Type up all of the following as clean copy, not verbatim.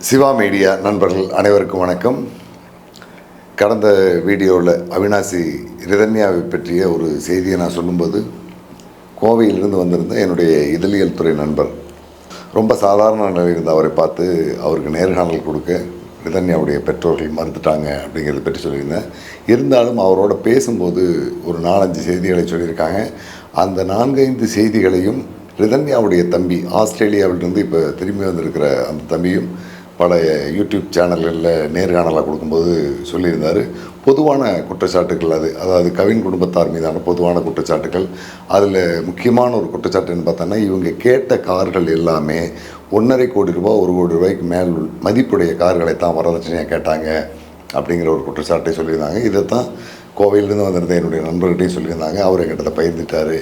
Siva media நண்பர்கள் அனைவருக்கும் வணக்கம். கடந்த வீடியோவில் அவினாசி ரிதன்யாவை பற்றிய ஒரு செய்தியை நான் சொல்லும்போது கோவையிலிருந்து வந்திருந்த என்னுடைய இதழியல் துறை நண்பர் ரொம்ப சாதாரண நிலையில் இருந்த அவரை பார்த்து அவருக்கு நேர்காணல் கொடுக்க ரிதன்யாவுடைய பெற்றோர்கள் மறுத்துட்டாங்க அப்படிங்கிறத பற்றி சொல்லியிருந்தேன். இருந்தாலும் அவரோட பேசும்போது ஒரு 4-5 செய்திகளை சொல்லியிருக்காங்க. அந்த 4-5 செய்திகளையும் ரிதன்யாவுடைய தம்பி ஆஸ்திரேலியாவிலிருந்து இப்போ திரும்பி வந்திருக்கிற அந்த தம்பியும் பல யூடியூப் சேனல்களில் நேர்காணலாக கொடுக்கும்போது சொல்லியிருந்தார். பொதுவான குற்றச்சாட்டுகள் அதாவது கவின் குடும்பத்தார் மீதான பொதுவான குற்றச்சாட்டுகள். அதில் முக்கியமான ஒரு குற்றச்சாட்டுன்னு பார்த்தோன்னா, இவங்க கேட்ட கார்கள் எல்லாமே 1.5 கோடி ரூபாய் 1 கோடி ரூபாய்க்கு மேல் மதிப்புடைய கார்களை தான் வரதட்சணையாக கேட்டாங்க அப்படிங்கிற ஒரு குற்றச்சாட்டை சொல்லியிருந்தாங்க. இதை தான் கோவையிலேருந்து வந்திருந்த என்னுடைய நண்பர்கிட்டையும் சொல்லியிருந்தாங்க. அவர் என்கிட்ட பகிர்ந்துட்டார்.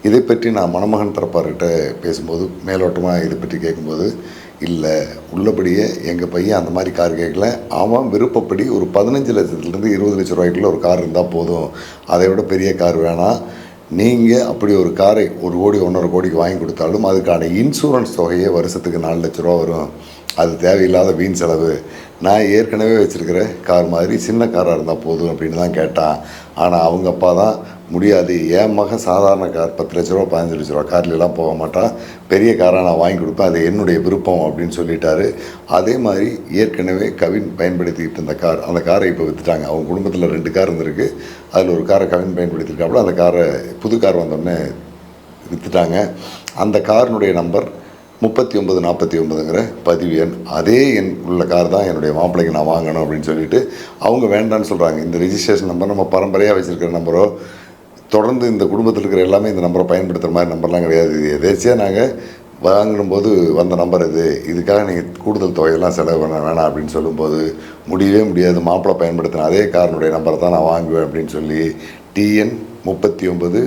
இதை பற்றி நான் மணமகன் தரப்பார்கிட்ட பேசும்போது மேலோட்டமாக இதை பற்றி கேட்கும்போது, இல்லை உள்ளபடியே எங்கள் பையன் அந்த மாதிரி கார் கேட்கல, அவன் விருப்பப்படி ஒரு 15 லட்சத்துலேருந்து 20 லட்ச ரூபாய்க்குள்ள ஒரு கார் இருந்தால் போதும், அதை விட பெரிய கார் வேணாம். நீங்கள் அப்படி ஒரு காரை 1 கோடி 1.5 கோடிக்கு வாங்கி கொடுத்தாலும் அதுக்கான இன்சூரன்ஸ் தொகையே வருஷத்துக்கு 4 லட்ச ரூபா வரும். அது தேவையில்லாத வீண் செலவு. நான் ஏற்கனவே வச்சுருக்கிற கார் மாதிரி சின்ன காராக இருந்தால் போதும் அப்படின்னு தான் கேட்டான். ஆனால் அவங்க அப்பா தான் முடியாது, என் மகன் சாதாரண கார் 10 லட்ச ரூபா 15 லட்ச ரூபா கார்லாம் போக மாட்டான், பெரிய காராக நான் வாங்கி கொடுப்பேன், அது என்னுடைய விருப்பம் அப்படின்னு சொல்லிட்டாரு. அதே மாதிரி ஏற்கனவே கவின் பயன்படுத்திக்கிட்டு இருந்த கார், அந்த காரை இப்போ விற்றுட்டாங்க. அவங்க குடும்பத்தில் 2 கார் இருந்திருக்கு. அதில் ஒரு காரை கவின் பயன்படுத்தியிருக்காப்புல, அந்த காரை புது கார் வந்தோடனே விற்றுட்டாங்க. அந்த காரினுடைய நம்பர் 3949ங்கிற பதிவு எண். அதே எண் உள்ள கார் தான் என்னுடைய மாப்பிள்ளைக்கு நான் வாங்கணும் அப்படின்னு சொல்லிட்டு அவங்க வேண்டான்னு சொல்கிறாங்க. இந்த ரிஜிஸ்ட்ரேஷன் நம்பர் நம்ம பரம்பரையாக வச்சுருக்கிற நம்பரோ, தொடர்ந்து இந்த குடும்பத்தில் இருக்கிற எல்லாமே இந்த நம்பரை பயன்படுத்துகிற மாதிரி நம்பர்லாம் கிடையாது. இது எதேச்சியாக நாங்கள் வாங்கணும்போது வந்த நம்பர் இதுக்காக நீங்கள் கூடுதல் தொகையெல்லாம் செலவு பண்ண வேணாம் அப்படின்னு சொல்லும்போது, முடியவே முடியாது, மாப்பிள்ளை பயன்படுத்தின அதே காரனுடைய நம்பரை தான் நான் வாங்குவேன் அப்படின்னு சொல்லி TN 39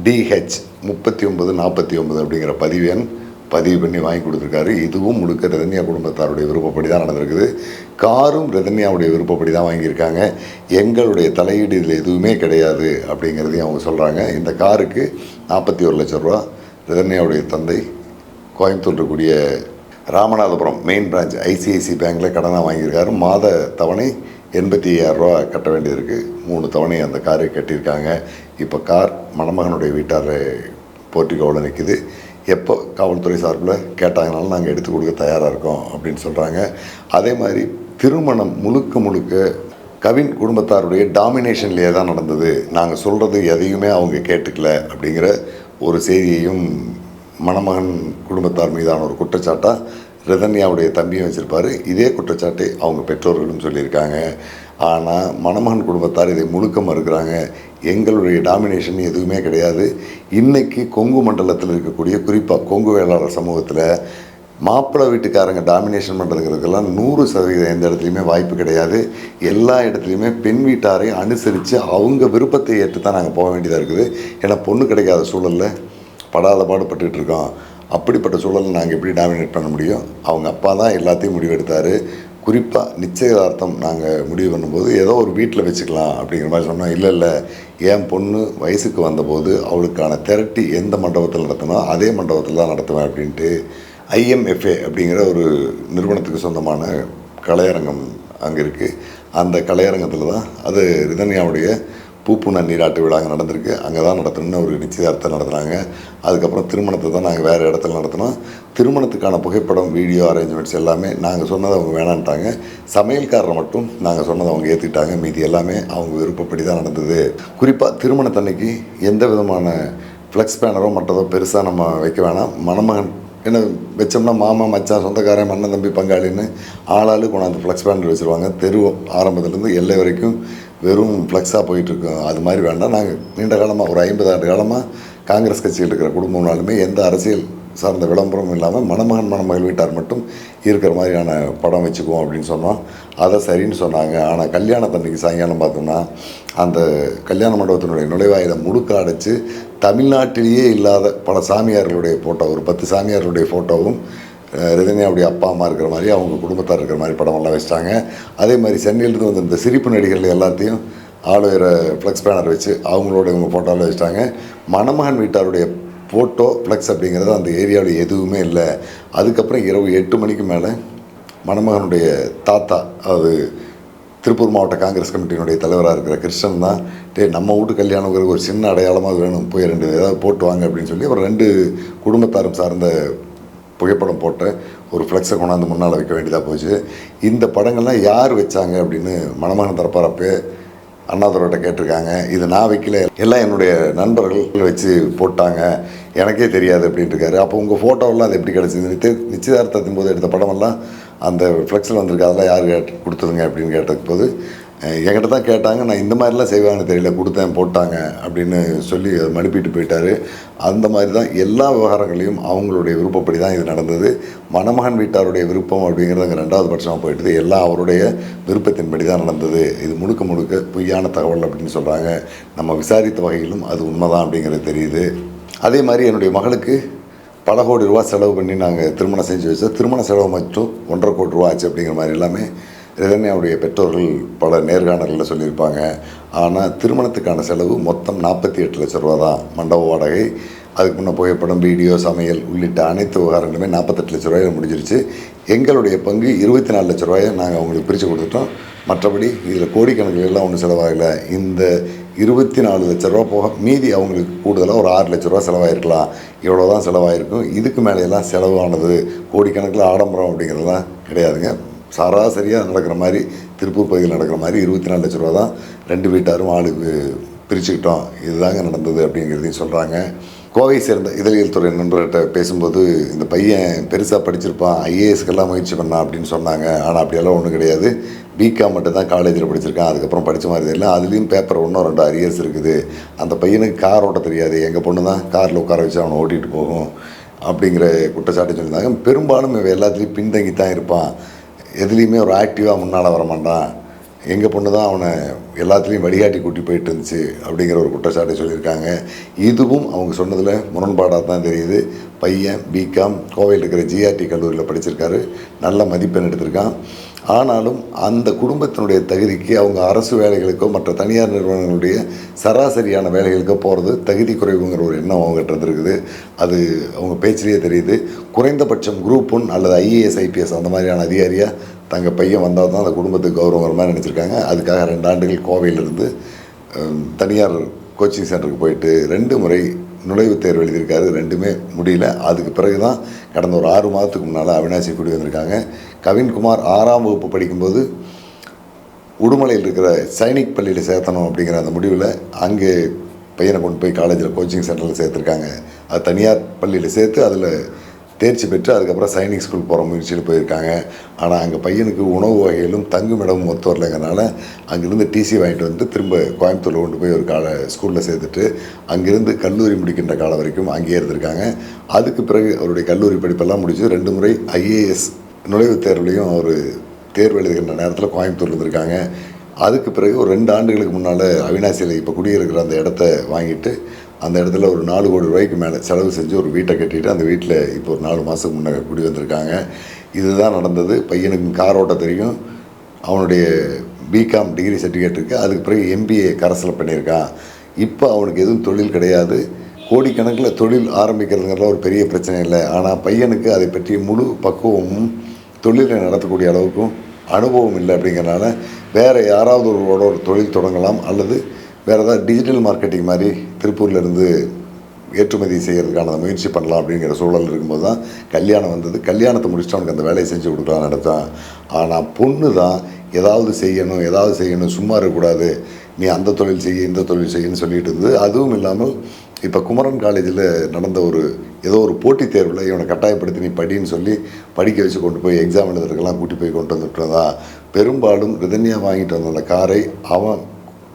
DH 3949 அப்படிங்கிற பதிவு எண் பதிவு பண்ணி வாங்கி கொடுத்துருக்காரு. இதுவும் முழுக்க ரிதன்யா குடும்பத்தாருடைய விருப்பப்படி தான் நடந்திருக்குது. காரும் ரிதன்யாவுடைய விருப்பப்படி தான் வாங்கியிருக்காங்க. எங்களுடைய தலையீடு இதில் எதுவுமே கிடையாது அப்படிங்கிறதையும் அவங்க சொல்கிறாங்க. இந்த காருக்கு 41 லட்ச ரூபா ரிதன்யாவுடைய தந்தை கோயம்புத்தூர் இருக்கக்கூடிய ராமநாதபுரம் மெயின் பிரான்ச் ICICI பேங்க்கில் கடனாக வாங்கியிருக்காரு. மாத தவணை 85,000 ரூபா கட்ட வேண்டியது. 3 தவணை அந்த காரை கட்டியிருக்காங்க. இப்போ கார் மணமகனுடைய வீட்டார் போர்ட்டிகோவில் நிற்குது. எப்போ காவல்துறை சார்பில் கேட்டாங்கனாலும் நாங்கள் எடுத்து கொடுக்க தயாராக இருக்கோம் அப்படின்னு சொல்கிறாங்க. அதே மாதிரி திருமணம் முழுக்க கவின் குடும்பத்தாருடைய டாமினேஷன்லேயே தான் நடந்தது, நாங்கள் சொல்கிறது எதையுமே அவங்க கேட்டுக்கல அப்படிங்கிற ஒரு செய்தியையும் மணமகன் குடும்பத்தார் மீதான ஒரு குற்றச்சாட்டாக ரிதன்யாவுடைய தம்பியும் வச்சுருப்பார். இதே குற்றச்சாட்டை அவங்க பெற்றோர்களும் சொல்லியிருக்காங்க. ஆனால் மணமகன் குடும்பத்தார் இதை முழுக்க மறுக்கிறாங்க. எங்களுடைய டாமினேஷன் எதுவுமே கிடையாது. இன்றைக்கி கொங்கு மண்டலத்தில் இருக்கக்கூடிய குறிப்பாக கொங்கு வேளாளர் சமூகத்தில் மாப்பிள்ளை வீட்டுக்காரங்க டாமினேஷன் பண்ணுறதுங்கிறதுக்கெல்லாம் 100% எந்த இடத்துலையுமே வாய்ப்பு கிடையாது. எல்லா இடத்துலையுமே பெண் வீட்டாரை அனுசரித்து அவங்க விருப்பத்தை ஏற்று தான் நாங்கள் போக வேண்டியதாக இருக்குது. ஏன்னா பொண்ணு கிடைக்காத சூழலில் படாத பாடுபட்டுக்கிட்டு இருக்கோம். அப்படிப்பட்ட சூழலில் நாங்கள் எப்படி டாமினேட் பண்ண முடியும்? அவங்க அப்பா தான் எல்லாத்தையும் முடிவெடுத்தார். குறிப்பாக நிச்சயதார்த்தம் நாங்கள் முடிவு பண்ணும்போது ஏதோ ஒரு வீட்டில் வச்சுக்கலாம் அப்படிங்கிற மாதிரி சொன்னோம். இல்லை, என் பொண்ணு வயசுக்கு வந்தபோது அவளுக்கான திரட்டி எந்த மண்டபத்தில் நடத்தணும் அதே மண்டபத்தில் தான் நடத்துவேன் அப்படின்ட்டு IMFA அப்படிங்கிற ஒரு நிறுவனத்துக்கு சொந்தமான கலையரங்கம் அங்கே இருக்குது. அந்த கலையரங்கத்தில் தான் அது ரிதன்யாவுடைய பூப்புன நீராட்டு விழா அங்கே நடந்திருக்கு. அங்கே தான் நடத்தணும்னு ஒரு நிச்சயதார்த்தம் நடத்துனாங்க. அதுக்கப்புறம் திருமணத்தை தான் நாங்கள் வேறு இடத்துல நடத்தினோம். திருமணத்துக்கான புகைப்படம், வீடியோ அரேஞ்ச்மெண்ட்ஸ் எல்லாமே நாங்கள் சொன்னதை அவங்க வேணான்ட்டாங்க. சமையல்காரரை மட்டும் நாங்கள் சொன்னதை அவங்க ஏற்றுக்கிட்டாங்க. மீதி எல்லாமே அவங்க விருப்பப்படி தான் நடந்தது. குறிப்பாக திருமணத்தன்னைக்கு எந்த விதமான ஃப்ளெக்ஸ் பேனரோ மற்றதோ பெருசாக நம்ம வைக்க வேணாம். மணமகன் என்ன வச்சோம்னா மாமா மச்சான் சொந்தக்காரன் மண்ணன் தம்பி பங்காளின்னு ஆளாளு கொண்டாந்து ஃப்ளெக்ஸ் பேனர் வச்சுருவாங்க. தெருவம் ஆரம்பத்துலேருந்து எல்லை வரைக்கும் வெறும் ஃப்ளெக்ஸாக போயிட்டுருக்கோம். அது மாதிரி வேண்டாம். நாங்கள் நீண்ட காலமாக ஒரு 50 ஆண்டு காலமாக காங்கிரஸ் கட்சியில் இருக்கிற குடும்பம்னாலுமே எந்த அரசியல் சார்ந்த விளம்பரமும் இல்லாமல் மணமகன் மணமகள் வீட்டார் மட்டும் இருக்கிற மாதிரியான படம் வச்சுக்குவோம் அப்படின்னு சொன்னோம். அதை சரின்னு சொன்னாங்க. ஆனால் கல்யாணத்தன்னைக்கு சாயங்காலம் பார்த்தோம்னா அந்த கல்யாண மண்டபத்தினுடைய நுழைவாயிலை முழுக்க அடைச்சி தமிழ்நாட்டிலேயே இல்லாத பல சாமியார்களுடைய ஃபோட்டோ, ஒரு 10 சாமியார்களுடைய ஃபோட்டோவும் ரிதன்யாவுடைய அப்பா அம்மா இருக்கிற மாதிரி அவங்க குடும்பத்தார் இருக்கிற மாதிரி படமெல்லாம் வச்சிட்டாங்க. அதே மாதிரி சென்னையிலேருந்து வந்து இந்த சிரிப்பு நடிகர்கள் எல்லாத்தையும் ஆளுகிற ஃப்ளெக்ஸ் பேனர் வச்சு அவங்களோட இவங்க ஃபோட்டோவில் வச்சுட்டாங்க. மணமகன் வீட்டாருடைய ஃபோட்டோ ஃப்ளெக்ஸ் அப்படிங்கிறது அந்த ஏரியாவில் எதுவுமே இல்லை. அதுக்கப்புறம் இரவு 8 மணிக்கு மேலே மணமகனுடைய தாத்தா, அது திருப்பூர் மாவட்ட காங்கிரஸ் கமிட்டியினுடைய தலைவராக இருக்கிற கிருஷ்ணன் தான், நம்ம வீட்டு கல்யாணங்கிறது ஒரு சின்ன அடையாளமாக வேணும், போய் 2 ஏதாவது போட்டு வாங்க அப்படின்னு சொல்லி அவர் 2 குடும்பத்தாரும் சார்ந்த புகைப்படம் போட்ட ஒரு ஃப்ளெக்ஸை கொண்டாந்து முன்னால் வைக்க வேண்டியதாக போச்சு. இந்த படங்கள்லாம் யார் வச்சாங்க அப்படின்னு மணமகன் தரப்பாரப்பே அண்ணாதுரைட்ட கேட்டிருக்காங்க. இது நான் வைக்கல, எல்லாம் என்னுடைய நண்பர்கள் வச்சு போட்டாங்க, எனக்கே தெரியாது அப்படின்ட்டுருக்காரு. அப்போ உங்கள் ஃபோட்டோவெல்லாம் அது எப்படி கிடச்சிது? நிச்சயதார்த்தத்தின் போது எடுத்த படமெல்லாம் அந்த ஃப்ளெக்ஸில் வந்திருக்கு, அதெல்லாம் யார் கொடுத்துருங்க அப்படின்னு கேட்டதுக்கு போது என்கிட்ட தான் கேட்டாங்க, நான் இந்த மாதிரிலாம் செய்வாங்கன்னு தெரியல, கொடுத்தேன் போட்டாங்க அப்படின்னு சொல்லி மனுப்பிட்டு போயிட்டார். அந்த மாதிரி தான் எல்லா விவகாரங்களையும் அவங்களுடைய விருப்பப்படி தான் இது நடந்தது. மணமகன் வீட்டாருடைய விருப்பம் அப்படிங்கிறது அங்கே 2வது பட்சமாக போயிட்டுது. எல்லாம் அவருடைய விருப்பத்தின்படி தான் நடந்தது. இது முழுக்க முழுக்க பொய்யான தகவல் அப்படின்னு சொல்கிறாங்க. நம்ம விசாரித்த வகையிலும் அது உண்மைதான் அப்படிங்கிறது தெரியுது. அதே மாதிரி என்னுடைய மகளுக்கு பல கோடி ரூபா செலவு பண்ணி நாங்கள் திருமணம் செஞ்சு வச்சோம். திருமண செலவு மட்டும் 1.5 கோடி ரூபா ஆச்சு அப்படிங்கிற மாதிரி எல்லாமே ரிதன்யாவுடைய பெற்றோர்கள் பல நேர்காணல்களில் சொல்லியிருப்பாங்க. ஆனால் திருமணத்துக்கான செலவு மொத்தம் 48 லட்ச ரூபா தான். மண்டப வாடகை, அதுக்கு முன்னே புகைப்படம், வீடியோ, சமையல் உள்ளிட்ட அனைத்து விவகாரங்களுமே 48 லட்ச ரூபாயில் முடிஞ்சிருச்சு. எங்களுடைய பங்கு 24 லட்ச ரூபாயை நாங்கள் அவங்களுக்கு பிரித்து கொடுத்துட்டோம். மற்றபடி இதில் கோடிக்கணக்கில் எல்லாம் ஒன்றும் செலவாகலை. இந்த 24 லட்ச ரூபா போக மீதி அவங்களுக்கு கூடுதலாக ஒரு 6 லட்ச ரூபா செலவாயிருக்கலாம். இவ்வளோ தான் செலவாயிருக்கும். இதுக்கு மேலேயெல்லாம் செலவானது கோடிக்கணக்கில் ஆடம்பரம் அப்படிங்கிறதுலாம் கிடையாதுங்க. சராசரியாக நடக்கிற மாதிரி, திருப்பூர் பகுதியில் நடக்கிற மாதிரி 24 லட்ச ரூபா தான் 2 வீட்டாரும் ஆளுக்கு பிரிச்சுக்கிட்டோம். இதுதாங்க நடந்தது அப்படிங்கிறதையும் சொல்கிறாங்க. கோவை சேர்ந்த இதழியல் துறை நண்பர்கிட்ட பேசும்போது, இந்த பையன் பெருசாக படிச்சிருப்பான், ஐஏஎஸ்க்கெல்லாம் முயற்சி பண்ணான் அப்படின்னு சொன்னாங்க. ஆனால் அப்படியெல்லாம் ஒன்றும் கிடையாது. பிகாம் மட்டும் தான் காலேஜில் படிச்சிருக்கான். அதுக்கப்புறம் படித்த மாதிரி தெரியல. அதுலேயும் பேப்பர் 1-2 அரியர்ஸ் இருக்குது. அந்த பையனுக்கு கார் ஓட்ட தெரியாது, எங்கள் பொண்ணு தான் காரில் உட்கார வச்சு அவனை ஓட்டிகிட்டு போகும் அப்படிங்கிற குற்றச்சாட்டு சொல்லியிருந்தாங்க. பெரும்பாலும் இவன் எல்லாத்துலேயும் பின்தங்கி தான் இருப்பான், எதுலேயுமே ஒரு ஆக்டிவாக முன்னால் வர மாட்டான், எங்கள் பொண்ணு தான் அவனை எல்லாத்துலேயும் வழிகாட்டி கூட்டி போயிட்டு இருந்துச்சு அப்படிங்கிற ஒரு குற்றச்சாட்டை சொல்லியிருக்காங்க. இதுவும் அவங்க சொன்னதில் முரண்பாடாக தான் தெரியுது. பையன் பிகாம் கோவையில் இருக்கிற ஜிஆர்டி கல்லூரியில் படிச்சிருக்காரு, நல்ல மதிப்பெண் எடுத்திருக்கான். ஆனாலும் அந்த குடும்பத்தினுடைய தகுதிக்கு அவங்க அரசு வேலைகளுக்கோ மற்ற தனியார் நிறுவனங்களுடைய சராசரியான வேலைகளுக்கோ போகிறது தகுதி குறைவுங்கிற ஒரு எண்ணம் அவங்ககிட்ட இருந்திருக்குது. அது அவங்க பேச்சிலேயே தெரியுது. குறைந்தபட்சம் குரூப் 1 அல்லது ஐஏஎஸ் ஐபிஎஸ் அந்த மாதிரியான அதிகாரியாக தங்கள் பையன் வந்தால் தான் அந்த குடும்பத்துக்கு கௌரவங்கிற மாதிரி நினச்சிருக்காங்க. அதுக்காக 2 ஆண்டுகள் கோவையிலிருந்து தனியார் கோச்சிங் சென்டருக்கு போயிட்டு 2 முறை நுழைவுத் தேர்வு எழுதியிருக்காரு. 2மே முடியல. அதுக்கு பிறகு தான் கடந்த ஒரு 6 மாதத்துக்கு முன்னால் அவினாசி கூடி வந்திருக்காங்க. கவின்குமார் 6ஆம் வகுப்பு படிக்கும்போது உடுமலையில் இருக்கிற சைனிக் பள்ளியில் சேர்த்தணும் அப்படிங்கிற அந்த முடிவில் அங்கே பையனை கொண்டு போய் காலேஜில் கோச்சிங் சென்டரில் சேர்த்துருக்காங்க. அது தனியார் பள்ளியில் சேர்த்து அதில் தேர்ச்சி பெற்று அதுக்கப்புறம் சைனிக் ஸ்கூல் போகிற முயற்சியில் போயிருக்காங்க. ஆனால் அங்கே பையனுக்கு உணவு வகையிலும் தங்குமிடமும் ஒத்து வரலைங்கிறனால அங்கேருந்து டிசி வாங்கிட்டு வந்து திரும்ப கோயம்புத்தூரில் கொண்டு போய் ஒரு ஸ்கூலில் சேர்த்துட்டு அங்கேருந்து கல்லூரி முடிக்கின்ற காலம் வரைக்கும் அங்கேயே இருந்திருக்காங்க. அதுக்கு பிறகு அவருடைய கல்லூரி படிப்பெல்லாம் முடிச்சு 2 முறை ஐஏஎஸ் நுழைவுத் தேர்வுலையும் அவர் தேர்வு எழுதுகின்ற நேரத்தில் கோயம்புத்தூர் இருந்திருக்காங்க. அதுக்கு பிறகு ஒரு 2 ஆண்டுகளுக்கு முன்னால் அவினாசியில் இப்போ குடியிருக்கிற அந்த இடத்த வாங்கிட்டு அந்த இடத்துல ஒரு 4 கோடி ரூபாய்க்கு மேலே செலவு செஞ்சு ஒரு வீட்டை கட்டிட்டு அந்த வீட்டில் இப்போ ஒரு 4 மாதத்துக்கு முன்னே குடி வந்திருக்காங்க. இதுதான் நடந்தது. பையனுக்கு கார் ஓட்ட தெரியும், அவனுடைய பிகாம் டிகிரி சர்டிஃபிகேட் இருக்குது, அதுக்கு பிறகு எம்பிஏ கரஸில் பண்ணியிருக்கான். இப்போ அவனுக்கு எதுவும் தொழில் கிடையாது. கோடிக்கணக்கில் தொழில் ஆரம்பிக்கிறதுங்கிறதுல ஒரு பெரிய பிரச்சனை இல்லை. ஆனால் பையனுக்கு அதை பற்றி முழு பக்குவமும் தொழிலை நடத்தக்கூடிய அளவுக்கும் அனுபவம் இல்லை. அப்படிங்கிறனால வேறு யாராவது ஒரு தொழில் தொடங்கலாம் அல்லது வேறு ஏதாவது டிஜிட்டல் மார்க்கெட்டிங் மாதிரி திருப்பூர்லேருந்து ஏற்றுமதி செய்கிறதுக்கான முயற்சி பண்ணலாம் அப்படிங்கிற சூழல் இருக்கும்போது தான் கல்யாணம் வந்தது. கல்யாணத்தை முடிச்சுட்டு அவனுக்கு அந்த வேலையை செஞ்சு கொடுக்கலான்னு நினச்சான். ஆனால் பொண்ணு தான் ஏதாவது செய்யணும், சும்மா இருக்கக்கூடாது, நீ அந்த தொழில் செய்ய இந்த தொழில் செய்யன்னு சொல்லிட்டு இருந்தது. அதுவும் இல்லாமல் இப்போ குமரன் காலேஜில் நடந்த ஏதோ ஒரு போட்டித் தேர்வில் இவனை கட்டாயப்படுத்தி நீ படின்னு சொல்லி படிக்க வச்சு கொண்டு போய் எக்ஸாம் எழுதுறதுக்கெல்லாம் கூட்டி போய் கொண்டு வந்துட்டுருந்தா. பெரும்பாலும் ரிதன்யா வாங்கிட்டு வந்த அந்த காரை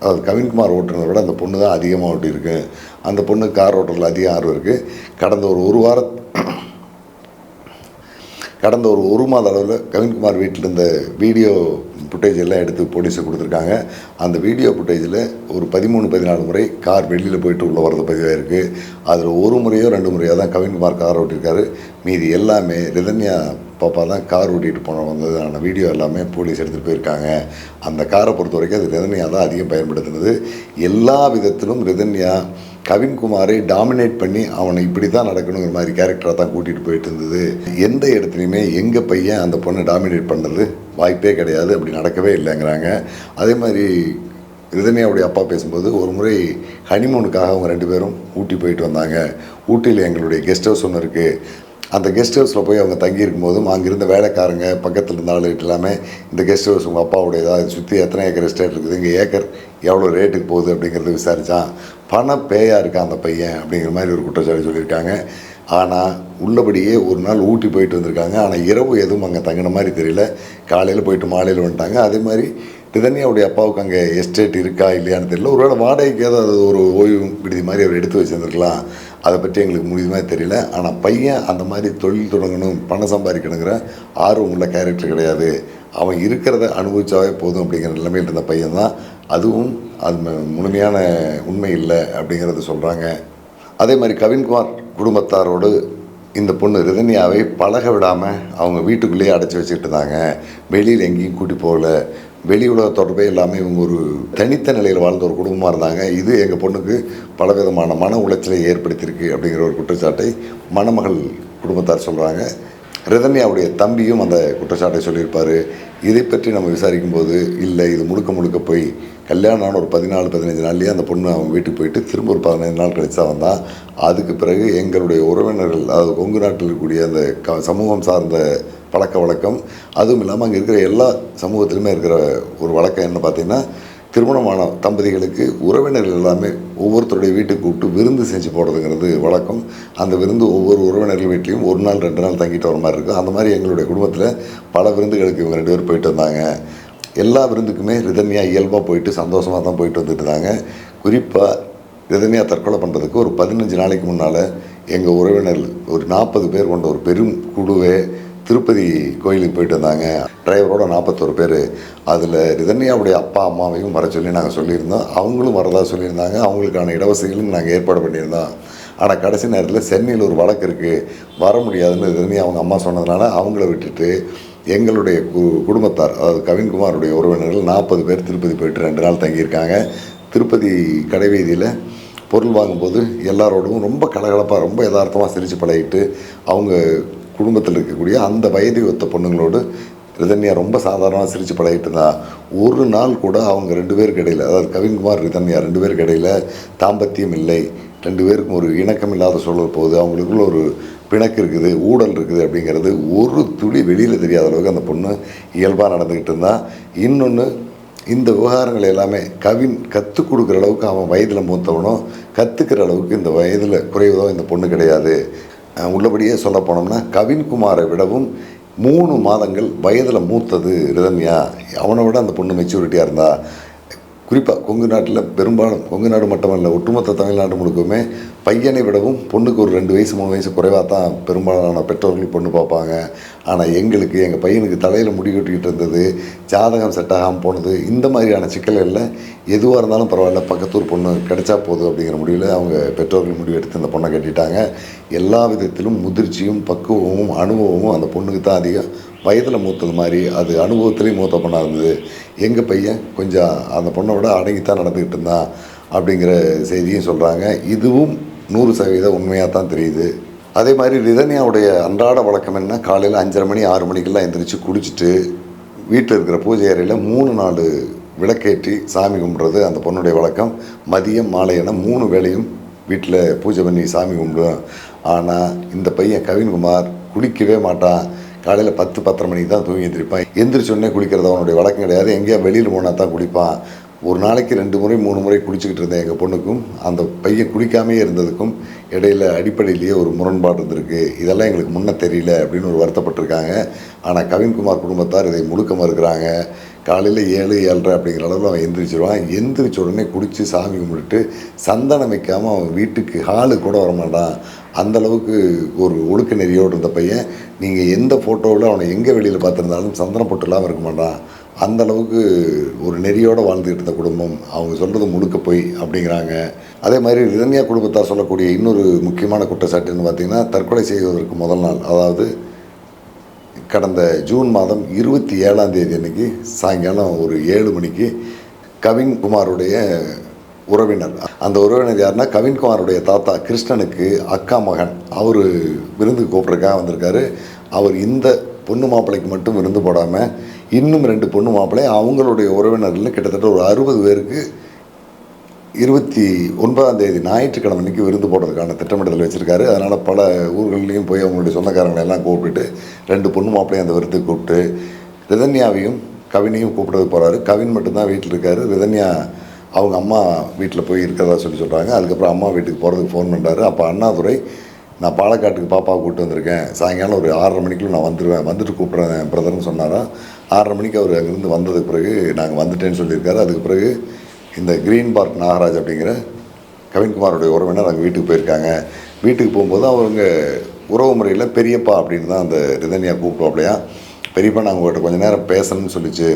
அது கவின்குமார் ஓட்டுறதை விட அந்த பொண்ணு தான் அதிகமாக ஓட்டியிருக்கு. அந்த பொண்ணு கார் ஓட்டுறதுல அதிக ஆர்வம் இருக்குது. கடந்த ஒரு 1 மாத அளவில் கவின்குமார் வீட்டில் இருந்த வீடியோ ஃபுட்டேஜ் எல்லாம் எடுத்து போலீஸுக்கு கொடுத்துருக்காங்க. அந்த வீடியோ ஃபுட்டேஜில் ஒரு 13-14 முறை கார் வெளியில் போயிட்டு உள்ளே வரது பதிவாக இருக்குது. அதில் ஒரு முறையோ 2 முறையோ தான் கவின்குமார் கார் ஓட்டியிருக்காரு. மீதி எல்லாமே ரிதன்யா பாப்பா தான் கார் ஓட்டிகிட்டு வந்ததான வீடியோ எல்லாமே போலீஸ் எடுத்துகிட்டு போயிருக்காங்க. அந்த காரை பொறுத்த வரைக்கும் அது ரிதன்யா தான் அதிகம் பயன்படுத்தினது. எல்லா விதத்திலும் ரிதன்யா கவின்குமாரை டாமினேட் பண்ணி அவனை இப்படி தான் நடக்கணுங்கிற மாதிரி கேரக்டராக தான் கூட்டிகிட்டு போயிட்டு இருந்தது. எந்த இடத்துலையுமே எங்கள் பையன் அந்த பொண்ணை டாமினேட் பண்ணுறது வாய்ப்பே கிடையாது, அப்படி நடக்கவே இல்லைங்கிறாங்க. அதே மாதிரி ரிதன்யாவுடைய அப்பா பேசும்போது ஒரு முறை ஹனிமூனுக்காக அவங்க 2 பேரும் ஊட்டி போயிட்டு வந்தாங்க. ஊட்டியில் எங்களுடைய கெஸ்ட் ஹவுஸ் ஒன்று இருக்குது. அந்த கெஸ்ட் ஹவுஸில் போய் அவங்க தங்கியிருக்கும் போதும் அங்கிருந்த வேலைக்காரங்க பக்கத்தில் இருந்த ஆளுகிட்ட எல்லாமே இந்த கெஸ்ட் ஹவுஸ் உங்கள் அப்பாவுடையதா, இது சுற்றி எத்தனை ஏக்கர் எஸ்டேட் இருக்குது, இங்கே ஏக்கர் எவ்வளோ ரேட்டுக்கு போகுது அப்படிங்கிறத விசாரித்தான். பண பேயாக இருக்கான் அந்த பையன் அப்படிங்கிற மாதிரி ஒரு குற்றச்சாட்டு சொல்லியிருக்காங்க. ஆனால் உள்ளபடியே ஒரு நாள் ஊட்டி போயிட்டு வந்திருக்காங்க. ஆனால் இரவு எதுவும் அங்கே தங்கின மாதிரி தெரியல. காலையில் போயிட்டு மாலையில் வந்துட்டாங்க. அதே மாதிரி ரிதன்யாவுடைய அப்பாவுக்கு அங்கே எஸ்டேட் இருக்கா இல்லையான்னு தெரியல. ஒருவேளை வாடகைக்கு ஏதாவது ஒரு ஓய்வு விடுதி மாதிரி அவர் எடுத்து வச்சுருந்துருக்கலாம். அதை பற்றி எங்களுக்கு முழுமையாக தெரியல. ஆனால் பையன் அந்த மாதிரி தொழில் தொடங்கணும், பணம் சம்பாதிக்கணுங்கிற ஆர்வம் உள்ள கேரக்டர் கிடையாது. அவன் இருக்கிறத அனுபவிச்சாவே போதும் அப்படிங்கிற நிலைமையில் இருந்த பையன் தான். அதுவும் அது முழுமையான உண்மை இல்லை அப்படிங்கிறத சொல்கிறாங்க. அதே மாதிரி கவின்குமார் குடும்பத்தாரோடு இந்த பொண்ணு ரிதன்யாவை பழக விடாமல் அவங்க வீட்டுக்குள்ளேயே அடைச்சி வச்சுக்கிட்டு இருந்தாங்க. வெளியில் எங்கேயும் கூட்டி போகல. வெளி உலக தொடர்பே எல்லாமே இவங்க ஒரு தனித்த நிலையில் வாழ்ந்த ஒரு குடும்பமாக இருந்தாங்க. இது எங்கள் பொண்ணுக்கு பலவிதமான மன உளைச்சலை ஏற்படுத்தியிருக்கு அப்படிங்கிற ஒரு குற்றச்சாட்டை மணமகள் குடும்பத்தார் சொல்கிறாங்க. ரிதன்யாவுடைய தம்பியும் அந்த குற்றச்சாட்டை சொல்லியிருப்பார். இதை பற்றி நம்ம விசாரிக்கும்போது இல்லை, இது முழுக்க முழுக்க போய் கல்யாணம் ஆன ஒரு 14-15 நாள்லேயே அந்த பொண்ணு அவங்க வீட்டுக்கு போயிட்டு திரும்ப ஒரு 15 நாள் கழிச்சு தான் வந்தான். அதுக்கு பிறகு எங்களுடைய உறவினர்கள், அதாவது கொங்கு நாட்டில் இருக்கக்கூடிய அந்த சமூகம் சார்ந்த பழக்க வழக்கம், அதுவும் இல்லாமல் அங்கே இருக்கிற எல்லா சமூகத்திலுமே இருக்கிற ஒரு வழக்கம் என்ன பார்த்திங்கன்னா, திருமணமான தம்பதிகளுக்கு உறவினர்கள் எல்லாமே ஒவ்வொருத்தருடைய வீட்டுக்கு கூப்பிட்டு விருந்து செஞ்சு போடுறதுங்கிறது வழக்கம். அந்த விருந்து ஒவ்வொரு உறவினர்கள் வீட்லேயும் 1 நாள் 2 நாள் தங்கிட்டு வர மாதிரி இருக்கும். அந்த மாதிரி எங்களுடைய குடும்பத்தில் பல விருந்துகளுக்கு இவங்க 2 பேர் போயிட்டு வந்தாங்க. எல்லா விருந்துக்குமே ரிதன்யா இயல்பாக போயிட்டு சந்தோஷமாக தான் போயிட்டு வந்துட்டு இருந்தாங்க. குறிப்பாக ரிதன்யா தற்கொலை பண்ணுறதுக்கு ஒரு 15 நாளைக்கு முன்னால் எங்கள் உறவினர்கள் ஒரு 40 பேர் கொண்ட ஒரு பெரும் குழுவே திருப்பதி கோயிலுக்கு போயிட்டு வந்தாங்க. டிரைவரோட 41 பேர். அதில் ரிதன்யாவுடைய அப்பா அம்மாவையும் வர சொல்லி நாங்கள் சொல்லியிருந்தோம். அவங்களும் வரதா சொல்லியிருந்தாங்க. அவங்களுக்கான இடவசதிகளும் நாங்கள் ஏற்பாடு பண்ணியிருந்தோம். ஆனால் கடைசி நேரத்தில் சென்னையில் ஒரு வழக்கு இருக்குது, வர முடியாதுன்னு ரிதன்யா அவங்க அம்மா சொன்னதுனால அவங்கள விட்டுட்டு எங்களுடைய குடும்பத்தார், அதாவது கவின்குமாருடைய உறவினர்கள் 40 பேர் திருப்பதி போயிட்டு 2 நாள் தங்கியிருக்காங்க. திருப்பதி கடைவீதியில் பொருள் வாங்கும்போது எல்லாரோடவும் ரொம்ப கலகலப்பாக ரொம்ப யதார்த்தமாக சிரித்து பழகிட்டு அவங்க குடும்பத்தில் இருக்கக்கூடிய அந்த வயதை ஒத்த பொண்ணுங்களோடு ரிதன்யா ரொம்ப சாதாரணமாக சிரித்து பழகிட்டு இருந்தா. ஒரு நாள் கூட அவங்க 2 பேருக்கு இடையில், அதாவது கவின்குமார் ரிதன்யா 2 பேருக்கு இடையில் தாம்பத்தியம் இல்லை, 2 பேருக்கும் ஒரு இணக்கம் இல்லாத சூழல் போகுது, அவங்களுக்குள்ள ஒரு பிணக்கு இருக்குது, ஊழல் இருக்குது அப்படிங்கிறது ஒரு துளி வெளியில் தெரியாத அளவுக்கு அந்த பொண்ணு இயல்பாக நடந்துக்கிட்டு இருந்தா. இன்னொன்று, இந்த விவகாரங்கள் எல்லாமே கவின் கற்றுக் கொடுக்குற அளவுக்கு அவன் வயதில் மூத்தவனோ கற்றுக்கிற அளவுக்கு இந்த வயதில் குறைவதோ இந்த பொண்ணு கிடையாது. உள்ளபடியே சொல்ல போனோம்னா கவின்குமாரை விடவும் 3 மாதங்கள் வயதில் மூத்தது ரிதன்யா. அவனை விட அந்த பொண்ணு மெச்சூரிட்டியாக இருந்தா. குறிப்பாக கொங்கு நாட்டில் பெரும்பாலும், கொங்கு நாடு மட்டுமல்ல ஒட்டுமொத்த தமிழ்நாடு முழுக்கவுமே பையனை விடவும் பொண்ணுக்கு ஒரு 2 வயசு 3 வயசு குறைவாக தான் பெரும்பாலான பெற்றோர்கள் பொண்ணு பார்ப்பாங்க. ஆனால் எங்கள் பையனுக்கு தலையில் முடி கட்டிக்கிட்டு இருந்தது, ஜாதகம் செட் ஆகாமல் போனது, இந்த மாதிரியான சிக்கல்களில் எதுவாக இருந்தாலும் பரவாயில்ல, பக்கத்தூர் பொண்ணு கிடைச்சா போதும் அப்படிங்கிற முடிவில் அவங்க பெற்றோர்கள் முடிவு எடுத்து இந்த பொண்ணை கட்டிட்டாங்க. எல்லா விதத்திலும் முதிர்ச்சியும் பக்குவமும் அனுபவமும் அந்த பொண்ணுக்கு தான் அதிகம். வயதில் மூத்தது மாதிரி அது அனுபவத்துலேயும் மூத்த பொண்ணாக இருந்தது. எங்கள் பையன் கொஞ்சம் அந்த பொண்ணை விட அடங்கித்தான் நடந்துக்கிட்டு இருந்தான் அப்படிங்கிற செய்தியும் சொல்கிறாங்க. இதுவும் 100% உண்மையாக தான் தெரியுது. அதே மாதிரி ரிதன்யாவுடைய அன்றாட வழக்கம் என்ன, காலையில் 5:30 மணி 6 மணிக்கெல்லாம் எந்திரிச்சு குளிச்சுட்டு வீட்டில் இருக்கிற பூஜை அறையில் 3-4 விளக்கேற்றி சாமி கும்பிட்றது அந்த பொண்ணுடைய வழக்கம். மதியம் மாலை என 3 வேளையும் வீட்டில் பூஜை பண்ணி சாமி கும்பிடுவேன். ஆனால் இந்த பையன் கவின்குமார் குளிக்கவே மாட்டான். காலையில் 10-10:30 மணிக்கு தான் தூங்கி எந்திரிப்பான். எந்திரிச்சோடனே குளிக்கிறது அவனுடைய வழக்கம் கிடையாது. எங்கேயா வெளியில் போனால் தான் குளிப்பான். ஒரு நாளைக்கு 2 முறை 3 முறை குளிச்சுக்கிட்டு இருந்தேன். எங்கள் பொண்ணுக்கும் அந்த பையன் குளிக்காமே இருந்ததுக்கும் இடையில் அடிப்படையிலேயே ஒரு முரண்பாடு இருந்திருக்கு. இதெல்லாம் எங்களுக்கு முன்னே தெரியல அப்படின்னு ஒரு வருத்தப்பட்டிருக்காங்க. ஆனால் கவின்குமார் குடும்பத்தார் இதை முழுக்க மறுக்கிறாங்க. காலையில் 7-7:30 அப்படிங்கிற அளவில் அவன் எந்திரிச்சிடுவான். எந்திரிச்ச உடனே குளித்து சாமி கும்பிட்டுட்டு சந்தனம் வைக்காமல் அவன் வீட்டுக்கு ஹாலுக்கு கூட வரமாட்டான். அந்தளவுக்கு ஒரு ஒழுக்க நெறியோடு இருந்த பையன். நீங்கள் எந்த ஃபோட்டோவில் அவனை எங்கே வெளியில் பார்த்துருந்தாலும் சந்தன பொட்டு இல்லாமல் இருக்க மாட்டான். அந்த அளவுக்கு ஒரு நெறியோடு வாழ்ந்துக்கிட்டு இருந்த குடும்பம். அவங்க சொல்கிறது முழுக்க பொய் அப்படிங்கிறாங்க. அதே மாதிரி ரிதன்யா குடும்பத்தார் சொல்லக்கூடிய இன்னொரு முக்கியமான குற்றச்சாட்டுன்னு பார்த்திங்கன்னா, தற்கொலை செய்வதற்கு முதல் நாள், அதாவது கடந்த ஜூன் மாதம் 27ஆம் தேதி அன்றைக்கி சாயங்காலம் ஒரு 7 மணிக்கு கவின்குமாருடைய உறவினர், அந்த உறவினர் யாருன்னா கவின்குமாருடைய தாத்தா கிருஷ்ணனுக்கு அக்கா மகன், அவர் விருந்துக்கு கூப்பிட்றதுக்காக வந்திருக்காரு. அவர் இந்த பொண்ணு மாப்பிள்ளைக்கு மட்டும் விருந்து போடாமல் இன்னும் 2 பொண்ணு மாப்பிள்ளை அவங்களுடைய உறவினர்கள் கிட்டத்தட்ட ஒரு 60 பேருக்கு 29ஆம் தேதி ஞாயிற்றுக்கிழமை அன்றைக்கி விருந்து போடுறதுக்கான திட்டமிடுதல் வச்சுருக்காரு. அதனால் பல ஊர்கள்லேயும் போய் அவங்களுடைய சொந்தக்காரங்களை எல்லாம் கூப்பிட்டு 2 பொண்ணு மாப்பிள்ளையும் அந்த விருந்துக்கு கூப்பிட்டு ரிதன்யாவையும் கவினையும் கூப்பிட்டு போகிறாரு. கவின் மட்டும்தான் வீட்டில் இருக்கார். ரிதன்யா அவங்க அம்மா வீட்டில் போய் இருக்கிறதா சொல்கிறாங்க. அதுக்கப்புறம் அம்மா வீட்டுக்கு போகிறதுக்கு ஃபோன் பண்ணுறாரு. அப்போ அண்ணாதுரை, நான் பாலக்காட்டுக்கு பாப்பாவை கூப்பிட்டு வந்திருக்கேன், சாயங்காலம் ஒரு 6:30 மணிக்குள்ள நான் வந்துடுவேன், வந்துட்டு கூப்பிட்றேன் பிரதர்னு சொன்னாராம். 6:30 மணிக்கு அவர் அங்கேருந்து வந்ததுக்கு பிறகு நாங்கள் வந்துட்டேன்னு சொல்லியிருக்காரு. அதுக்கு பிறகு இந்த க்ரீன் பார்க் நாகராஜ் அப்படிங்கிற கவின்குமாரோடைய உறவினர் அங்கே வீட்டுக்கு போயிருக்காங்க. வீட்டுக்கு போகும்போது அவங்க உறவு முறையில் பெரியப்பா அப்படின்னு தான் அந்த ரிதன்யா கூப்பிடுவாப்லையா. பெரியப்பா நாங்கள் உங்கள்கிட்ட கொஞ்சம் நேரம் பேசணும்னு சொல்லிச்சு.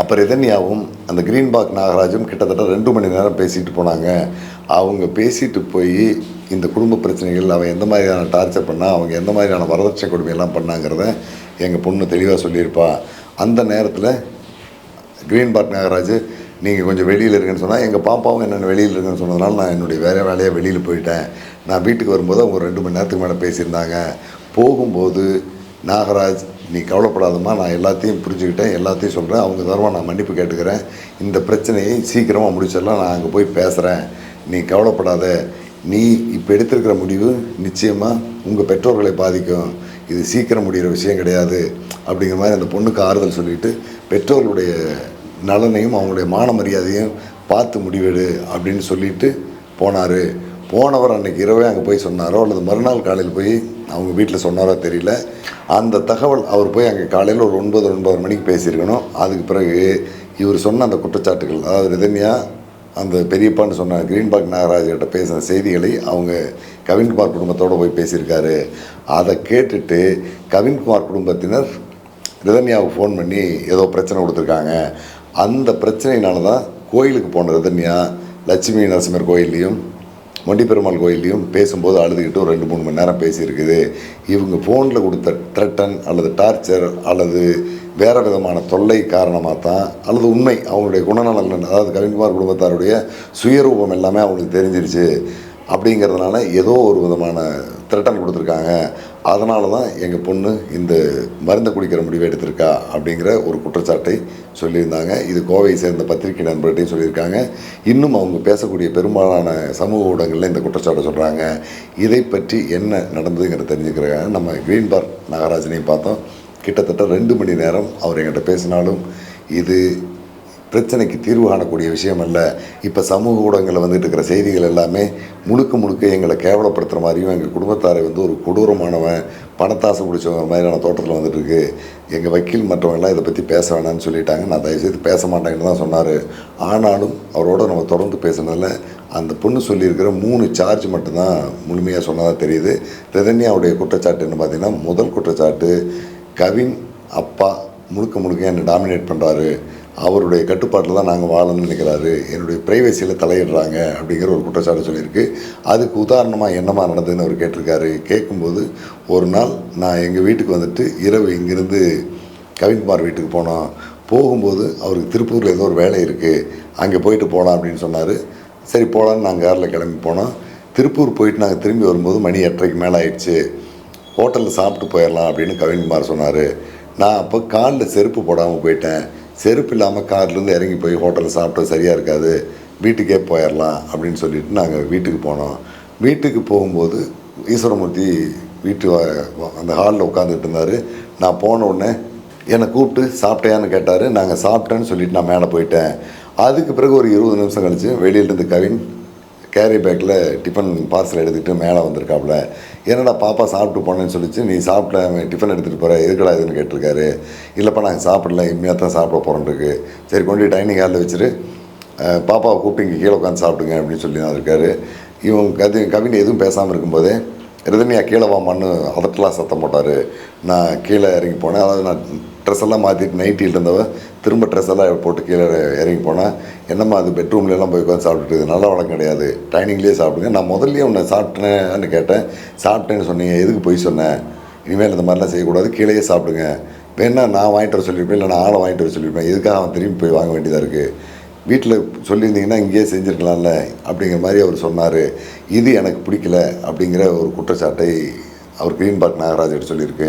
அப்போ ரிதன்யாவும் அந்த க்ரீன் பார்க் நாகராஜும் கிட்டத்தட்ட 2 மணி நேரம் பேசிட்டு போனாங்க. அவங்க பேசிட்டு போய் இந்த குடும்ப பிரச்சனைகள், அவன் எந்த மாதிரியான டார்ச்சர் பண்ணால், அவங்க எந்த மாதிரியான வரதட்சணை கொடுமையெல்லாம் பண்ணாங்கிறத எங்கள் பொண்ணு தெளிவாக சொல்லியிருப்பா. அந்த நேரத்தில் க்ரீன் பார்க் நாகராஜ், நீங்கள் கொஞ்சம் வெளியில் இருக்குன்னு சொன்னால், எங்கள் பாப்பாவும் என்னென்ன வெளியில் இருக்குன்னு சொன்னதுனால நான் என்னுடைய வேலையாக வெளியில் போயிட்டேன். நான் வீட்டுக்கு வரும்போது அவங்க 2 மணி நேரத்துக்கு மேலே பேசியிருந்தாங்க. போகும்போது நாகராஜ், நீ கவலைப்படாதம்மா, நான் எல்லாத்தையும் புரிஞ்சுக்கிட்டேன், எல்லாத்தையும் சொல்கிறேன், அவங்க தரமாக நான் மன்னிப்பு கேட்டுக்கிறேன், இந்த பிரச்சனையை சீக்கிரமாக முடிச்சிடலாம், நான் அங்கே போய் பேசுகிறேன், நீ கவலைப்படாத, நீ இப்போ எடுத்திருக்கிற முடிவு நிச்சயமாக உங்கள் பெற்றோர்களை பாதிக்கும், இது சீக்கிரம் முடிகிற விஷயம் கிடையாது அப்படிங்கிற மாதிரி அந்த பொண்ணுக்கு ஆறுதல் சொல்லிவிட்டு, பெற்றோர்களுடைய நலனையும் அவங்களுடைய மான மரியாதையும் பார்த்து முடிவெடு அப்படின்னு சொல்லிட்டு போனார். போனவர் அன்றைக்கி இரவே அங்கே போய் சொன்னாரோ அல்லது மறுநாள் காலையில் போய் அவங்க வீட்டில் சொன்னாரோ தெரியல. அந்த தகவல் அவர் போய் அங்கே காலையில் ஒரு 9 மணிக்கு பேசியிருக்கணும். அதுக்கு பிறகு இவர் சொன்ன அந்த குற்றச்சாட்டுகள், அதாவது ரிதன்யா அந்த பெரியப்பான்னு சொன்ன க்ரீன் பார்க் நாகராஜ்கிட்ட பேசின செய்திகளை அவங்க கவின்குமார் குடும்பத்தோடு போய் பேசியிருக்காரு. அதை கேட்டுட்டு கவின்குமார் குடும்பத்தினர் ரிதன்யாவுக்கு ஃபோன் பண்ணி ஏதோ பிரச்சனை கொடுத்துருக்காங்க. அந்த பிரச்சனையினால தான் கோயிலுக்கு போன ரிதன்யா லட்சுமி நரசிம்மர் கோயில்லையும் மொண்டிப்பெருமாள் கோயில்லையும் பேசும்போது அழுதுகிட்டு ஒரு 2-3 மணி நேரம் பேசியிருக்குது. இவங்க ஃபோனில் கொடுத்த த்ரெட்டன் அல்லது டார்ச்சர் அல்லது வேறு விதமான தொல்லை காரணமாக தான், அல்லது உண்மை அவங்களுடைய குணநலன், அதாவது கவின்குமார் குடும்பத்தாருடைய சுயரூபம் எல்லாமே அவங்களுக்கு தெரிஞ்சிருச்சு அப்படிங்கிறதுனால ஏதோ ஒரு விதமான த்ரெட்டன் கொடுத்துருக்காங்க. அதனால தான் எங்கள் பொண்ணு இந்த மருந்தை குடிக்கிற முடிவை எடுத்திருக்கா அப்படிங்கிற ஒரு குற்றச்சாட்டை சொல்லியிருந்தாங்க. இது கோவையை சேர்ந்த பத்திரிகை நண்பர்கிட்டையும் சொல்லியிருக்காங்க. இன்னும் அவங்க பேசக்கூடிய பெரும்பாலான சமூக ஊடகங்களில் இந்த குற்றச்சாட்டை சொல்கிறாங்க. இதை பற்றி என்ன நடந்ததுங்கிறத தெரிஞ்சுக்கிறாங்க. நம்ம க்ரீன் பார்க் நாகராஜனையும் பார்த்தோம். கிட்டத்தட்ட 2 மணி நேரம் அவர் எங்கிட்ட பேசினாலும் இது பிரச்சனைக்கு தீர்வு காணக்கூடிய விஷயம் அல்ல. இப்போ சமூக ஊடகங்களில் வந்துட்டு இருக்கிற செய்திகள் எல்லாமே முழுக்க எங்களை கேவலப்படுத்துகிற மாதிரியும், எங்கள் குடும்பத்தாரை ஒரு கொடூரமானவன், பணத்தாசை பிடிச்சவங்க மாதிரியான தோட்டத்தில் வந்துட்டுருக்கு. எங்கள் வக்கீல் மற்றவங்களாம் இதை பற்றி பேச வேணாம்னு சொல்லிட்டாங்க. நான் தயவுசெய்து பேச மாட்டேங்கன்னு தான் சொன்னார். ஆனாலும் அவரோட நம்ம தொடர்ந்து பேசுனதில் அந்த பொண்ணு சொல்லியிருக்கிற 3 சார்ஜ் மட்டும்தான் முழுமையாக சொன்னதாக தெரியுது. ரிதன்யாவுடைய குற்றச்சாட்டுன்னு பார்த்திங்கன்னா, முதல் குற்றச்சாட்டு, கவின் அப்பா முழுக்க என்னை டாமினேட் பண்ணுறாரு, அவருடைய கட்டுப்பாட்டில் தான் நாங்கள் வாழணும்னு நினைக்கிறாரு, என்னுடைய ப்ரைவசியில் தலையிடுறாங்க அப்படிங்கிற ஒரு குற்றச்சாட்டு சொல்லியிருக்கு. அதுக்கு உதாரணமாக என்னமா நடந்ததுன்னு அவர் கேட்டிருக்காரு. கேட்கும்போது, ஒரு நாள் நான் எங்கள் வீட்டுக்கு வந்துட்டு இரவு இங்கேருந்து கவின்குமார் வீட்டுக்கு போனோம். போகும்போது அவருக்கு திருப்பூரில் ஏதோ ஒரு வேலை இருக்குது, அங்கே போயிட்டு போகலாம் அப்படின்னு சொன்னார். சரி போகலான்னு நாங்கள் காரில் கிளம்பி போனோம். திருப்பூர் போயிட்டு நாங்கள் திரும்பி வரும்போது மணி 8:30க்கு மேலே ஆயிடுச்சு. ஹோட்டலில் சாப்பிட்டு போயிடலாம் அப்படின்னு கவின்குமார் சொன்னார். நான் அப்போ காலில் செருப்பு போடாமல் போயிட்டேன். செருப்பு இல்லாமல் கார்லேருந்து இறங்கி போய் ஹோட்டலில் சாப்பிட்டது சரியாக இருக்காது, வீட்டுக்கே போயிடலாம் அப்படின்னு சொல்லிட்டு நாங்கள் வீட்டுக்கு போனோம். வீட்டுக்கு போகும்போது ஈஸ்வரமூர்த்தி அந்த ஹாலில் உட்காந்துட்டு இருந்தார். நான் போன உடனே என்னை கூப்பிட்டு சாப்பிட்டையான்னு கேட்டார். நாங்கள் சாப்பிட்டேன்னு சொல்லிவிட்டு நான் மேலே போயிட்டேன். அதுக்கு பிறகு ஒரு 20 நிமிஷம் கழித்து வெளியிலேருந்து கவின் கேரி பேக்கில் டிஃபன் பார்சல் எடுத்துகிட்டு மேலே வந்திருக்காப்புல. என்னடா பாப்பா சாப்பிட்டு போனேன்னு சொல்லிச்சு, நீ சாப்பிட்ட டிஃபன் எடுத்துகிட்டு போகிற, எதுக்கடா இதுன்னு கேட்டிருக்காரு. இல்லைப்பா நாங்கள் சாப்பிடல, இனிமையாக தான் சாப்பிட போகிறோன்ருக்கு. சரி கொண்டு டைனிங் ஹாலில் வச்சுட்டு பாப்பாவை கூப்பிட்டு இங்கே கீழே உட்காந்து சாப்பிடுங்க அப்படின்னு சொல்லி தான் இருக்காரு. இவங்க கவின் எதுவும் பேசாமல் இருக்கும்போதே ரிதன்யா கீழே வாமான்னு அதட்டலாம் சத்தம் போட்டார். நான் கீழே இறங்கி போனேன். அதாவது நான் ட்ரெஸ் எல்லாம் மாற்றிட்டு நைட்டில் இருந்தவ திரும்ப ட்ரெஸ் எல்லாம் போட்டு கீழே இறங்கி போனால், என்னம்மா அது பெட்ரூம்லாம் போய் உட்காந்து சாப்பிட்டுட்டு நல்ல வழக்கம் கிடையாது, டைனிங்லேயே சாப்பிடுங்க. நான் முதல்லையே உன்னை சாப்பிட்டேன்னு கேட்டேன், சாப்பிட்டேன்னு சொன்னீங்க, எதுக்கு போய் சொன்னேன்? இனிமேல் இந்த மாதிரிலாம் செய்யக்கூடாது, கீழேயே சாப்பிடுங்க. வேணா நான் வாங்கிட்டு வர சொல்லியிருப்பேன், இல்லை நான் ஆளை வாங்கிட்டு வர சொல்லியிருப்பேன், எதுக்காக அவன் திரும்பி போய் வாங்க வேண்டியதாக இருக்குது? வீட்டில் சொல்லியிருந்தீங்கன்னா இங்கேயே செஞ்சுருக்கலாம்ல அப்படிங்கிற மாதிரி அவர் சொன்னார். இது எனக்கு பிடிக்கல அப்படிங்கிற ஒரு குற்றச்சாட்டை அவர் க்ரீன் பார்க் நாகராஜ் சொல்லியிருக்கு.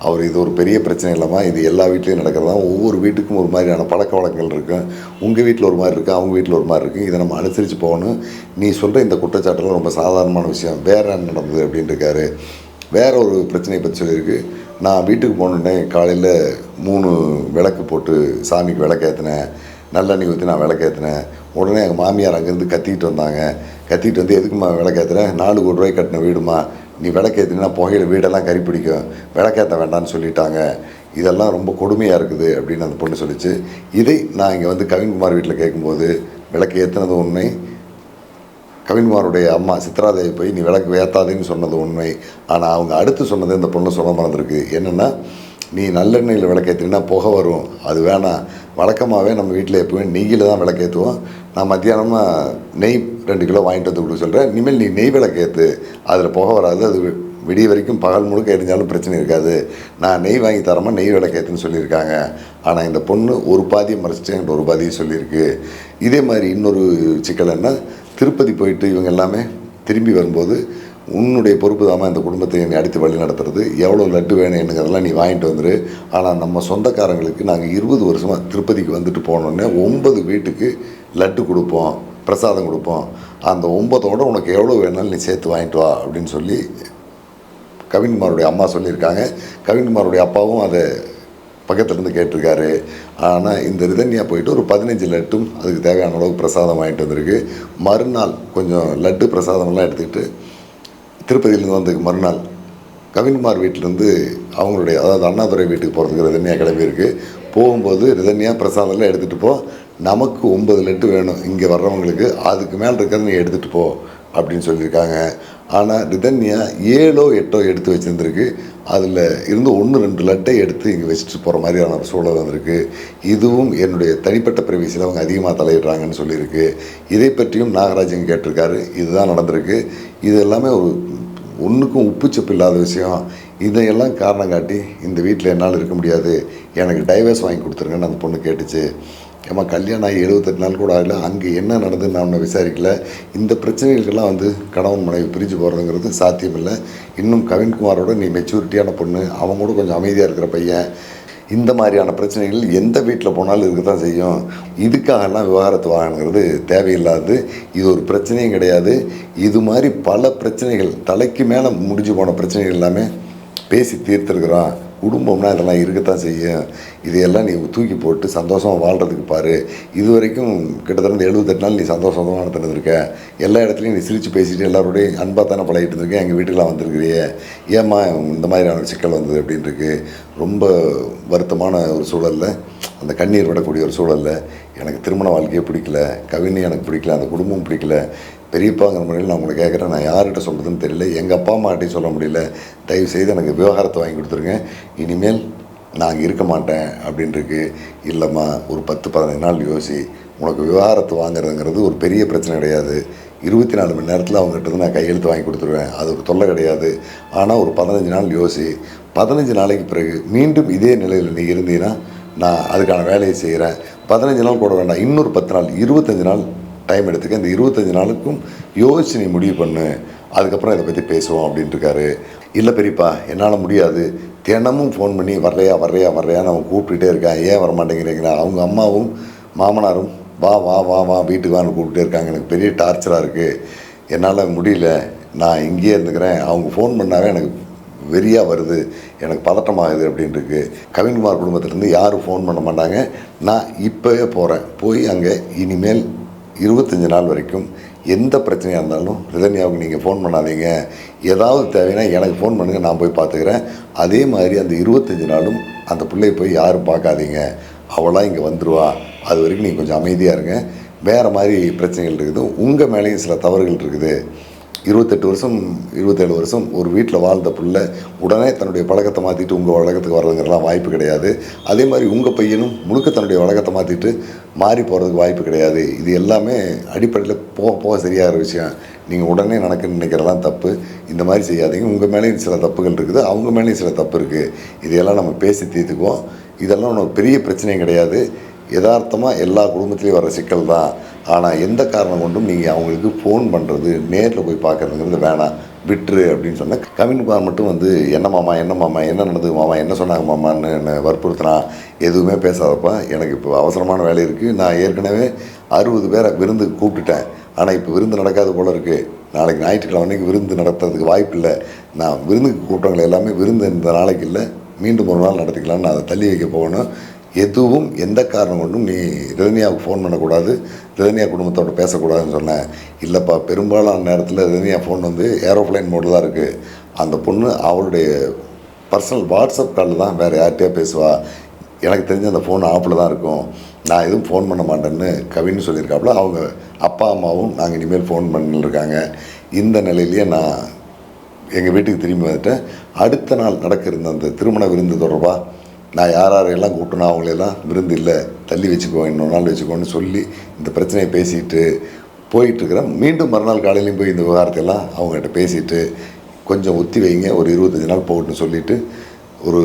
அவர் இது ஒரு பெரிய பிரச்சனை இல்லாமல் இது எல்லா வீட்லேயும் நடக்கிறதா, ஒவ்வொரு வீட்டுக்கும் ஒரு மாதிரியான பழக்க வழக்கங்கள் இருக்கும். உங்கள் வீட்டில் ஒரு மாதிரி இருக்குது, அவங்க வீட்டில் ஒரு மாதிரி இருக்குது. இதை நம்ம அனுசரித்து போகணும். நீ சொல்கிற இந்த குற்றச்சாட்டெல்லாம் ரொம்ப சாதாரணமான விஷயம், வேறு என்ன நடந்தது அப்படின்னு இருக்காரு. வேற ஒரு பிரச்சனையை பற்றி சொல்லியிருக்கு. நான் வீட்டுக்கு போனோடனே காலையில் 3 விளக்கு போட்டு சாமிக்கு விளக்கேற்றினேன், நல்லெண்ணெய் ஊற்றி நான் விளக்கேற்றினேன். உடனே எங்கள் மாமியார் அங்கேருந்து கத்திக்கிட்டு வந்தாங்க. கத்திக்கிட்டு வந்து, எதுக்குமா விளக்கேற்றுறேன்? 4 கோடி ரூபாய் கட்டின வீடுமா, நீ விளக்கேற்றினா புகையில் வீடெல்லாம் கறி பிடிக்கும், விளக்கேற்ற வேண்டான்னு சொல்லிட்டாங்க. இதெல்லாம் ரொம்ப கொடுமையாக இருக்குது அப்படின்னு அந்த பொண்ணு சொல்லிச்சு. இதை நான் இங்கே வந்து கவின்குமார் வீட்டில் கேட்கும்போது, விளக்கு ஏற்றினது உண்மை, கவின்குமாருடைய அம்மா சித்ராதேவி போய் நீ விளக்கு ஏற்றாதேன்னு சொன்னது உண்மை. ஆனால் அவங்க அடுத்து சொன்னது இந்த பொண்ணு சொல்ல மறந்துருக்கு. என்னென்னா, நீ நல்லெண்ணெயில் விளக்கேற்றினா புகை வரும், அது வேணாம். வழக்கமாகவே நம்ம வீட்டில் எப்போவுமே நெய்யில் தான் விளக்கேற்றுவோம். நான் மத்தியானமாக நெய் 2 கிலோ வாங்கிட்டு வந்து கொடுக்க சொல்கிறேன், இனிமேல் நீ நெய் விளக்கேற்று, அதில் புகை வராது, அது விடிய வரைக்கும் பகல் முழுக்க எரிஞ்சாலும் பிரச்சனை இருக்காது. நான் நெய் வாங்கி தரமா நெய் விளக்கேற்றுன்னு சொல்லியிருக்காங்க. ஆனால் இந்த பொண்ணு ஒரு பாதியை மறைச்சிட்டு என்கிட்ட ஒரு பாதியை சொல்லியிருக்கு. இதே மாதிரி இன்னொரு சிக்கல் என்ன, திருப்பதி போயிட்டு இவங்க எல்லாமே திரும்பி வரும்போது, உன்னுடைய பொறுப்பு தாமா இந்த குடும்பத்தை என்னை அடித்து வழி நடத்துறது, எவ்வளோ லட்டு வேணும் என்னங்கிறதெல்லாம் நீ வாங்கிட்டு வந்துரு. ஆனால் நம்ம சொந்தக்காரங்களுக்கு நாங்கள் 20 வருஷமாக திருப்பதிக்கு வந்துட்டு போனோடனே 9 வீட்டுக்கு லட்டு கொடுப்போம், பிரசாதம் கொடுப்போம், அந்த 9ஓட உனக்கு எவ்வளோ வேணாலும் நீ சேர்த்து வாங்கிட்டு வா அப்படின்னு சொல்லி கவின்குமாருடைய அம்மா சொல்லியிருக்காங்க. கவின்குமாருடைய அப்பாவும் அதை பக்கத்துலேருந்து கேட்டிருக்காரு. ஆனால் இந்த ரிதன்யா போயிட்டு ஒரு 15 லட்டும் அதுக்கு தேவையான அளவுக்கு பிரசாதம் வாங்கிட்டு வந்திருக்கு. மறுநாள் கொஞ்சம் லட்டு பிரசாதமெல்லாம் எடுத்துக்கிட்டு திருப்பதியிலேருந்து வந்ததுக்கு மறுநாள் கவின்குமார் வீட்டிலேருந்து அவங்களுடைய, அதாவது அண்ணாதுரை வீட்டுக்கு போகிறதுக்கு ரிதன்யா கிளம்பியிருக்கு. போகும்போது ரிதன்யா பிரசாதம்லாம் எடுத்துகிட்டு போ, நமக்கு 9 லட்டு வேணும் இங்கே வர்றவங்களுக்கு, அதுக்கு மேலே இருக்கிறத நீ எடுத்துகிட்டு போ அப்படின்னு சொல்லியிருக்காங்க. ஆனால் ரிதன்யா 7ஓ 8ஓ எடுத்து வச்சுருந்துருக்கு. அதில் இருந்து 1-2 லட்டை எடுத்து இங்கே வச்சுட்டு போகிற மாதிரியான சூழல் வந்திருக்கு. இதுவும் என்னுடைய தனிப்பட்ட பிரைவசியில் அவங்க அதிகமாக தலையிடுறாங்கன்னு சொல்லியிருக்கு. இதை பற்றியும் நாகராஜன் கேட்டிருக்காரு. இதுதான் நடந்திருக்கு. இது எல்லாமே ஒரு ஒன்றுக்கும் உப்புச்சப்பு இல்லாத விஷயம். இதையெல்லாம் காரணம் காட்டி இந்த வீட்டில் என்னால் இருக்க முடியாது, எனக்கு டைவர்ஸ் வாங்கி கொடுத்துருங்கன்னு அந்த பொண்ணு கேட்டுச்சு. ஏமா கல்யாணம் ஆகி 78 நாள் கூட ஆகல, அங்கே என்ன நடந்துன்னு நான் ஒன்றை விசாரிக்கல. இந்த பிரச்சனைகளுக்கெல்லாம் வந்து கணவன் மனைவி பிரிஞ்சு போகிறதுங்கிறது சாத்தியமில்லை. இன்னும் கவின்குமாரோட நீ மெச்சூரிட்டியான பொண்ணு, அவன் கூட கொஞ்சம் அமைதியாக இருக்கிற பையன். இந்த மாதிரியான பிரச்சனைகள் எந்த வீட்டில் போனாலும் இருக்க தான் செய்யும். இதுக்காகலாம் விவாகரத்து வாங்கணுங்கிறது தேவையில்லாது. இது ஒரு பிரச்சனையும் கிடையாது. இது மாதிரி பல பிரச்சனைகள், தலைக்கு மேலே முடிஞ்சு போன பிரச்சனைகள் எல்லாமே பேசி தீர்த்துருக்குறோம். குடும்பம்னா இதெல்லாம் இருக்கத்தான் செய்யும். இதையெல்லாம் நீ தூக்கி போட்டு சந்தோஷமாக வாழ்கிறதுக்கு பாரு. இது வரைக்கும் கிட்டத்தட்ட 78 நாள் நீ சந்தோஷமாக நடந்துருக்க. எல்லா இடத்துலையும் நீ சிரித்து பேசிட்டு எல்லாரோடையும் அன்பாக தானே பழகிட்டு இருந்திருக்கேன். எங்கள் வீட்டுக்கெலாம் வந்திருக்கிறியே, ஏம்மா இந்த மாதிரியான சிக்கல் வந்தது அப்படின்ட்டுருக்கு. ரொம்ப வருத்தமான ஒரு சூழலில், அந்த கண்ணீர் விடக்கூடிய ஒரு சூழலில் எனக்கு திருமண வாழ்க்கையே பிடிக்கல, கவினை எனக்கு பிடிக்கல, அந்த குடும்பம் பிடிக்கல, பெரியப்பாங்கிற முறையில் நான் உங்களை கேட்குறேன், நான் யார்கிட்ட சொல்கிறதுன்னு தெரியல, எங்கள் அப்பா அம்மாட்டையும் சொல்ல முடியல, தயவுசெய்து எனக்கு விவாகரத்தை வாங்கி கொடுத்துருங்க, இனிமேல் நான் அங்கே இருக்க மாட்டேன் அப்படின்ட்டுருக்கு. இல்லைம்மா, ஒரு 10-15 நாள் யோசி. உனக்கு விவாகரத்து வாங்குறதுங்கிறது ஒரு பெரிய பிரச்சனை கிடையாது. 24 மணி நேரத்தில் அவங்ககிட்ட நான் கையெழுத்து வாங்கி கொடுத்துருவேன், அது ஒரு தொல்லை கிடையாது. ஆனால் ஒரு 15 நாள் யோசி. 15 நாளைக்கு பிறகு மீண்டும் இதே நிலையில் நீ இருந்தீங்கன்னா நான் அதுக்கான வேலையை செய்கிறேன். 15 நாள் கூட வேண்டாம், இன்னொரு 10 நாள், 25 நாள் டைம் எடுத்துக்க. இந்த 25 நாளுக்கும் யோசிச்சு நீ முடிவு பண்ணு, அதுக்கப்புறம் இதை பற்றி பேசுவோம் அப்படின்ட்டுருக்காரு. இல்லை பெரியப்பா, என்னால் முடியாது, தினமும் ஃபோன் பண்ணி வர்றையா வர்றையா வர்றையான்னு அவன் கூப்பிட்டுட்டே இருக்கான், ஏன் வரமாட்டேங்கிறீங்களா? அவங்க அம்மாவும் மாமனாரும் வா வா வா வா வீட்டுக்கு வான்னு கூப்பிட்டே இருக்காங்க, எனக்கு பெரிய டார்ச்சராக இருக்குது, என்னால் முடியல, நான் இங்கேயே இருந்துக்கிறேன், அவங்க ஃபோன் பண்ணாவே எனக்கு வெறியாக வருது, எனக்கு பதட்டமாகுது அப்படின்ட்டுருக்கு. கவின்குமார் குடும்பத்திலேருந்து யாரும் ஃபோன் பண்ண மாட்டாங்க. நான் இப்போவே போகிறேன், போய் அங்கே இனிமேல் 25 நாள் வரைக்கும் எந்த பிரச்சனையாக இருந்தாலும் ரிதன்யாவுக்கு நீங்கள் ஃபோன் பண்ணாதீங்க, ஏதாவது தேவைன்னா எனக்கு ஃபோன் பண்ணுங்கள், நான் போய் பார்த்துக்கிறேன். அதே மாதிரி அந்த 25 நாளும் அந்த பிள்ளையை போய் யாரும் பார்க்காதீங்க, அவளாக இங்கே வந்துடுவா, அது வரைக்கும் நீங்கள் கொஞ்சம் அமைதியாக இருங்க. வேறு மாதிரி பிரச்சனைகள் இருக்குது, உங்கள் மேலேயும் சில தவறுகள் இருக்குது, 28 வருஷம் 27 வருஷம் ஒரு வீட்டில் வாழ்ந்த புள்ள உடனே தன்னுடைய பழக்கத்தை மாற்றிட்டு உங்கள் வழக்கத்துக்கு வர்றதுங்கிறலாம் வாய்ப்பு கிடையாது. அதே மாதிரி உங்கள் பையனும் முழுக்க தன்னுடைய வழக்கத்தை மாற்றிட்டு மாறி போகிறதுக்கு வாய்ப்பு கிடையாது. இது எல்லாமே அடிப்படையில் போக போக சரியாகிற விஷயம். நீங்கள் உடனே நடக்குன்னு நினைக்கிறதெல்லாம் தப்பு. இந்த மாதிரி செய்யாதீங்க. உங்கள் மேலேயும் சில தப்புகள் இருக்குது, அவங்க மேலேயும் சில தப்பு இருக்குது. இதையெல்லாம் நம்ம பேசி தீர்த்துக்குவோம். இதெல்லாம் ஒன்றும் பெரிய பிரச்சனையும் கிடையாது. யதார்த்தமாக எல்லா குடும்பத்துலேயும் வர சிக்கல் தான். ஆனால் எந்த காரணம் கொண்டும் நீங்கள் அவங்களுக்கு ஃபோன் பண்ணுறது, நேரில் போய் பார்க்குறதுங்கிறது வேணாம், விட்டுரு அப்படின்னு சொன்னால் கவின்குமார் மட்டும் வந்து என்ன மாமா என்ன நடந்தது மாமா, என்ன சொன்னாங்க மாமான்னு என்னை வற்புறுத்தினா எதுவுமே பேசாதப்பா, எனக்கு இப்போ அவசரமான வேலை இருக்குது, நான் ஏற்கனவே 60 பேரை விருந்துக்கு கூப்பிட்டுட்டேன், ஆனால் இப்போ விருந்து நடக்காது போல இருக்குது, நாளைக்கு ஞாயிற்றுக்கிழமை அன்றைக்கி விருந்து நடத்துறதுக்கு வாய்ப்பு இல்லை, நான் விருந்துக்கு கூப்பிட்டவங்களை எல்லாமே விருந்து இந்த நாளைக்கு இல்லை, மீண்டும் ஒரு நாள் நடத்திக்கலான்னு நான் அதை தள்ளி வைக்க போகணும். எதுவும் எந்த காரணம் கொண்டும் நீ ரிதன்யாவுக்கு ஃபோன் பண்ணக்கூடாது, ரிதன்யா குடும்பத்தோடு பேசக்கூடாதுன்னு சொன்னேன். இல்லைப்பா, பெரும்பாலான நேரத்தில் ரிதன்யா ஃபோன் வந்து ஏரோப்ளைன் மோடு தான் இருக்குது. அந்த பொண்ணு அவளுடைய பர்சனல் வாட்ஸ்அப் காலில் தான் வேறு யார்கிட்டயா பேசுவா, எனக்கு தெரிஞ்ச அந்த ஃபோன் ஆப்பில் தான் இருக்கும், நான் எதுவும் ஃபோன் பண்ண மாட்டேன்னு கவின்னு சொல்லியிருக்காப்புல. அவங்க அப்பா அம்மாவும் நாங்கள் இனிமேல் ஃபோன் பண்ணிருக்காங்க. இந்த நிலையிலேயே நான் எங்கள் வீட்டுக்கு திரும்பி வந்துட்டேன். அடுத்த நாள் நடக்க இருந்த அந்த திருமண விருந்து தொடர்பாக நான் யாரெல்லாம் கூப்பிட்டேனோ அவங்களெல்லாம் விருந்து இல்லை, தள்ளி வச்சுக்கோ, இன்னொரு நாள் வச்சுக்கோன்னு சொல்லி இந்த பிரச்சனையை பேசிட்டு போயிட்டுருக்கிறேன். மீண்டும் மறுநாள் காலையிலையும் போய் இந்த விவகாரத்தையெல்லாம் அவங்ககிட்ட பேசிவிட்டு கொஞ்சம் ஒத்தி வைங்க, ஒரு 25 நாள் போகட்டுன்னு சொல்லிவிட்டு ஒரு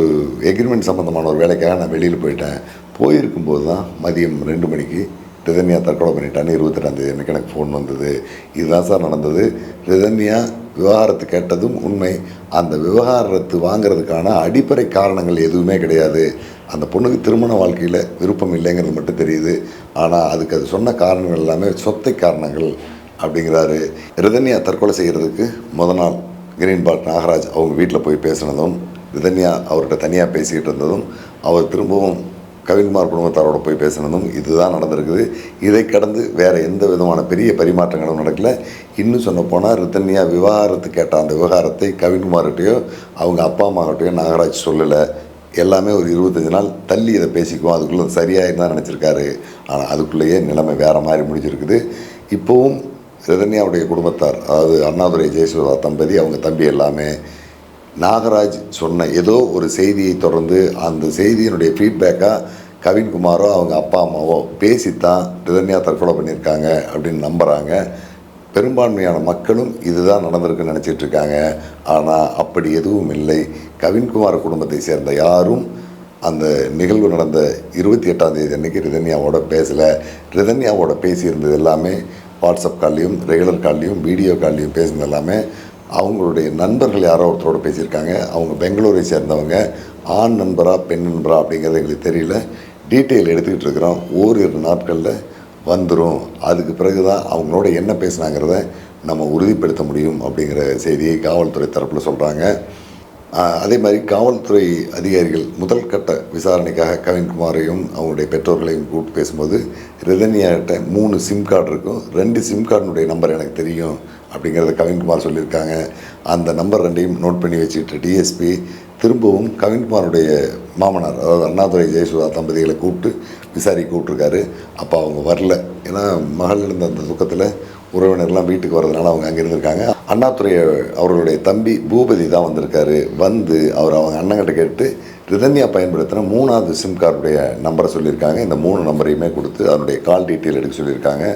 எக்ரிமெண்ட் சம்மந்தமான ஒரு வேலைக்காக நான் வெளியில் போயிட்டேன். போயிருக்கும்போது தான் மதியம் 2 மணிக்கு ரிதன்யா தற்கொலை பண்ணிட்டான்னு 28ஆம் தேதி அன்றைக்கி எனக்கு ஃபோன் வந்தது. இதுதான் சார் நடந்தது. ரிதன்யா விவகாரத்து கேட்டதும் உண்மை. அந்த விவகாரத்து வாங்கிறதுக்கான அடிப்படை காரணங்கள் எதுவுமே கிடையாது. அந்த பொண்ணுக்கு திருமண வாழ்க்கையில் விருப்பம் இல்லைங்கிறது மட்டும் தெரியுது. ஆனால் அதுக்கு அது சொன்ன காரணங்கள் எல்லாமே சொத்தை காரணங்கள் அப்படிங்கிறாரு. ரிதன்யா தற்கொலை செய்கிறதுக்கு நாள் கிரீன் பார்க் நாகராஜ் அவங்க வீட்டில் போய் பேசினதும், ரிதன்யா அவர்கிட்ட தனியாக பேசிக்கிட்டு இருந்ததும், அவர் திரும்பவும் கவின்குமார் குடும்பத்தாரோட போய் பேசினதும் இதுதான் நடந்திருக்குது. இதை கடந்து வேறு எந்த விதமான பெரிய பரிமாற்றங்களும் நடக்கலை. இன்னும் சொல்லப்போனால் ரிதன்யா விவகாரத்து கேட்ட அந்த விவகாரத்தை கவின்குமார்கிட்டையோ அவங்க அப்பா அம்மாக்கிட்டையோ நாகராஜ் சொல்லலை. எல்லாமே ஒரு 25 நாள் தள்ளி இதை பேசிக்குவோம், அதுக்குள்ளே சரியாக தான் நினச்சிருக்காரு. ஆனால் அதுக்குள்ளேயே நிலைமை வேறு மாதிரி முடிஞ்சிருக்குது. இப்போவும் ரிதன்யாவுடைய குடும்பத்தார், அதாவது அண்ணாதுரை ஜெயசுதா தம்பதி, அவங்க தம்பி எல்லாமே நாகராஜ் சொன்ன ஏதோ ஒரு செய்தியை தொடர்ந்து அந்த செய்தியினுடைய ஃபீட்பேக்காக கவின்குமாரோ அவங்க அப்பா அம்மாவோ பேசித்தான் ரிதன்யா தற்கொலை பண்ணியிருக்காங்க அப்படின்னு நம்புகிறாங்க. பெரும்பான்மையான மக்களும் இதுதான் நடந்திருக்குன்னு நினச்சிட்ருக்காங்க. ஆனால் அப்படி எதுவும் இல்லை. கவின்குமார் குடும்பத்தை சேர்ந்த யாரும் அந்த நிகழ்வு நடந்த 28ஆம் தேதி அன்றைக்கி ரிதன்யாவோட பேசலை. ரிதன்யாவோட பேசியிருந்தது எல்லாமே வாட்ஸ்அப் கால்லையும் ரெகுலர் கால்லையும் வீடியோ கால்லையும் பேசுனது எல்லாமே அவங்களுடைய நண்பர்கள் யாரோ ஒருத்தரோடு பேசியிருக்காங்க. அவங்க பெங்களூரை சேர்ந்தவங்க. ஆண் நண்பரா பெண் நண்பரா அப்படிங்கிறது எங்களுக்கு தெரியல. டீட்டெயில் எடுத்துக்கிட்டு இருக்கிறோம். ஓரிரு நாட்களில் வந்துடும். அதுக்கு பிறகு தான் அவங்களோட என்ன பேசுனாங்கிறத நம்ம உறுதிப்படுத்த முடியும் அப்படிங்கிற செய்தியை காவல்துறை தரப்பில் சொல்கிறாங்க. அதே மாதிரி காவல்துறை அதிகாரிகள் முதல் கட்ட விசாரணைக்காக கவின்குமாரையும் அவங்களுடைய பெற்றோர்களையும் கூப்பிட்டு பேசும்போது ரிதன்யாகிட்ட 3 சிம் கார்டு இருக்கும், 2 சிம் கார்டினுடைய நம்பர் எனக்கு தெரியும் அப்படிங்கிறத கவின்குமார் சொல்லியிருக்காங்க. அந்த நம்பர் 2ஐயும் நோட் பண்ணி வச்சுக்கிட்டு டிஎஸ்பி திரும்பவும் கவின்குமாருடைய மாமனார், அதாவது அண்ணாதுரை ஜெயசுதா தம்பதிகளை கூப்பிட்டு விசாரிக்க கூப்பிட்ருக்காரு. அப்போ அவங்க வரல. ஏன்னா மகள் இருந்த அந்த துக்கத்தில் உறவினர்லாம் வீட்டுக்கு வர்றதுனால அவங்க அங்கே இருந்திருக்காங்க. அண்ணாதுரை அவர்களுடைய தம்பி பூபதி தான் வந்திருக்காரு. வந்து அவங்க அண்ணங்கிட்ட கேட்டு ரிதன்யா பயன்படுத்தின 3வது சிம் கார்டுடைய நம்பரை சொல்லியிருக்காங்க. இந்த 3 நம்பரையுமே கொடுத்து அதனுடைய கால் டீட்டெயில் எடுக்க சொல்லியிருக்காங்க.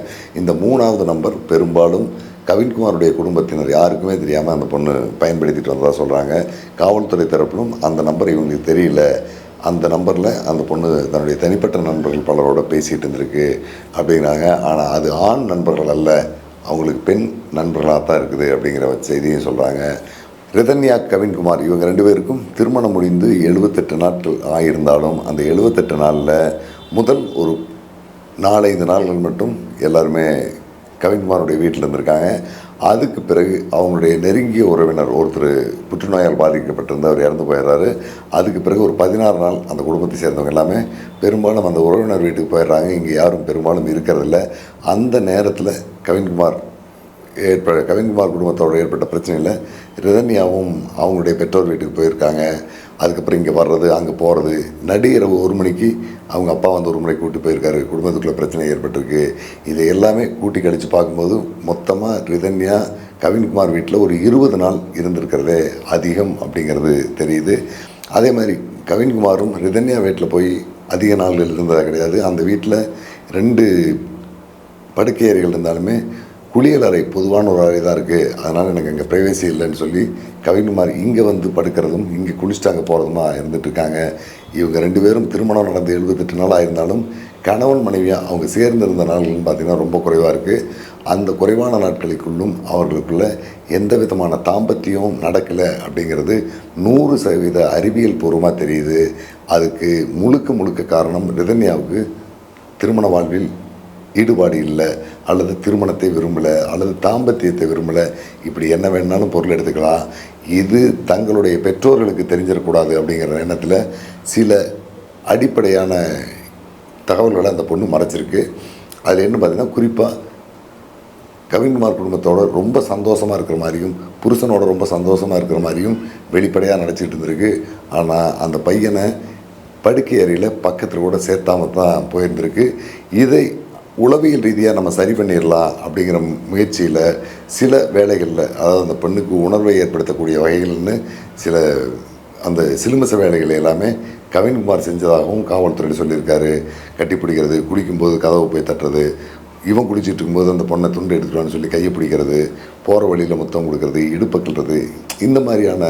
இந்த 3வது நம்பர் பெரும்பாலும் கவின்குமாருடைய குடும்பத்தினர் யாருக்குமே தெரியாமல் அந்த பொண்ணு பயன்படுத்திட்டு வந்ததாக சொல்கிறாங்க. காவல்துறை தரப்பிலும் அந்த நம்பர் இவங்களுக்கு தெரியல, அந்த நம்பரில் அந்த பொண்ணு தன்னுடைய தனிப்பட்ட நண்பர்கள் பலரோட பேசிகிட்டு இருந்திருக்கு அப்படிங்கிறாங்க. ஆனால் அது ஆண் நண்பர்கள் அல்ல, அவங்களுக்கு பெண் நண்பர்களாக தான் இருக்குது அப்படிங்கிற செய்தியும் சொல்கிறாங்க. ரிதன்யா கவின்குமார் இவங்க 2 பேருக்கும் திருமணம் முடிந்து 78 நாட்கள் ஆகியிருந்தாலும் அந்த 78 நாளில் முதல் ஒரு 4-5 நாள்கள் மட்டும் எல்லாருமே கவின்குமாருடைய வீட்டில் இருந்திருக்காங்க. அதுக்கு பிறகு அவங்களுடைய நெருங்கிய உறவினர் ஒருத்தர் புற்றுநோயால் பாதிக்கப்பட்டிருந்த அவர் இறந்து போயிடுறாரு. அதுக்கு பிறகு ஒரு 16 நாள் அந்த குடும்பத்தை சேர்ந்தவங்க எல்லாமே பெரும்பாலும் அந்த உறவினர் வீட்டுக்கு போயிடுறாங்க. இங்கே யாரும் பெரும்பாலும் இருக்கிறதில்ல. அந்த நேரத்தில் கவின்குமார் குடும்பத்தோடு ஏற்பட்ட பிரச்சனையில் ரிதன்யாவும் அவங்களுடைய பெற்றோர் வீட்டுக்கு போயிருக்காங்க. அதுக்கப்புறம் இங்கே வர்றது அங்கே போகிறது, நடுஇரவு 1 மணிக்கு அவங்க அப்பா வந்து 1 முறை கூட்டி போயிருக்காரு. குடும்பத்துக்குள்ளே பிரச்சனை ஏற்பட்டிருக்கு. இதை எல்லாமே கூட்டி கழித்து பார்க்கும்போது மொத்தமாக ரிதன்யா கவின்குமார் வீட்டில் ஒரு 20 நாள் இருந்திருக்கிறதே அதிகம் அப்படிங்கிறது தெரியுது. அதே மாதிரி கவின்குமாரும் ரிதன்யா வீட்டில் போய் அதிக நாள்கள் இருந்ததாக கிடையாது. அந்த வீட்டில் 2 படுக்கை அறைகள் இருந்தாலுமே குளியல் அறை பொதுவான ஒரு அறை தான் இருக்குது. அதனால் எனக்கு அங்கே ப்ரைவசி இல்லைன்னு சொல்லி கவின்குமார் இங்கே வந்து படுக்கிறதும் இங்கே குளிச்சுட்டு அங்கே போகிறதுமா இருந்துகிட்ருக்காங்க. இவங்க 2 பேரும் திருமணம் நடந்து 78 நாள் ஆயிருந்தாலும் கணவன் மனைவியாக அவங்க சேர்ந்திருந்த நாள்கள்னு பார்த்திங்கன்னா ரொம்ப குறைவாக இருக்குது. அந்த குறைவான நாட்களுக்குள்ளும் அவர்களுக்குள்ள எந்த விதமான தாம்பத்தியமும் நடக்கலை அப்படிங்கிறது 100% அறிவியல் பூர்வமாக தெரியுது. அதுக்கு முழுக்க காரணம் ரிதன்யாவுக்கு திருமண வாழ்வில் ஈடுபாடு இல்லை, அல்லது திருமணத்தை விரும்பலை, அல்லது தாம்பத்தியத்தை விரும்பலை. இப்படி என்ன வேணாலும் பொருள் எடுத்துக்கலாம். இது தங்களுடைய பெற்றோர்களுக்கு தெரிஞ்சிடக்கூடாது அப்படிங்கிற எண்ணத்தில் சில அடிப்படையான தகவல்களை அந்த பொண்ணு மறைச்சிருக்கு. அதில் என்ன பார்த்திங்கன்னா, குறிப்பாக கவின்குமார் குடும்பத்தோட ரொம்ப சந்தோஷமாக இருக்கிற மாதிரியும் புருஷனோட ரொம்ப சந்தோஷமாக இருக்கிற மாதிரியும் வெளிப்படையாக நடிச்சிக்கிட்டு இருந்திருக்கு. ஆனால் அந்த பையனை படுக்கை அறையில் பக்கத்தில் கூட சேர்த்தாம தான் போயிருந்திருக்கு. இதை உளவியல் ரீதியாக நம்ம சரி பண்ணிடலாம் அப்படிங்கிற முயற்சியில் சில வேலைகளில், அதாவது அந்த பெண்ணுக்கு உணர்வை ஏற்படுத்தக்கூடிய வகைகள்னு சில அந்த சிலுமிச வேலைகள் எல்லாமே கவின்குமார் செஞ்சதாகவும் காவல்துறையில் சொல்லியிருக்காரு. கட்டிப்பிடிக்கிறது, குளிக்கும்போது கதவை போய் தட்டுறது, இவன் குளிச்சுட்டு இருக்கும்போது அந்த பொண்ணை துண்டு எடுத்துகிட்டு சொல்லி கையை பிடிக்கிறது, போகிற வழியில் முத்தம் கொடுக்கறது, இடுப்பக்கிறது, இந்த மாதிரியான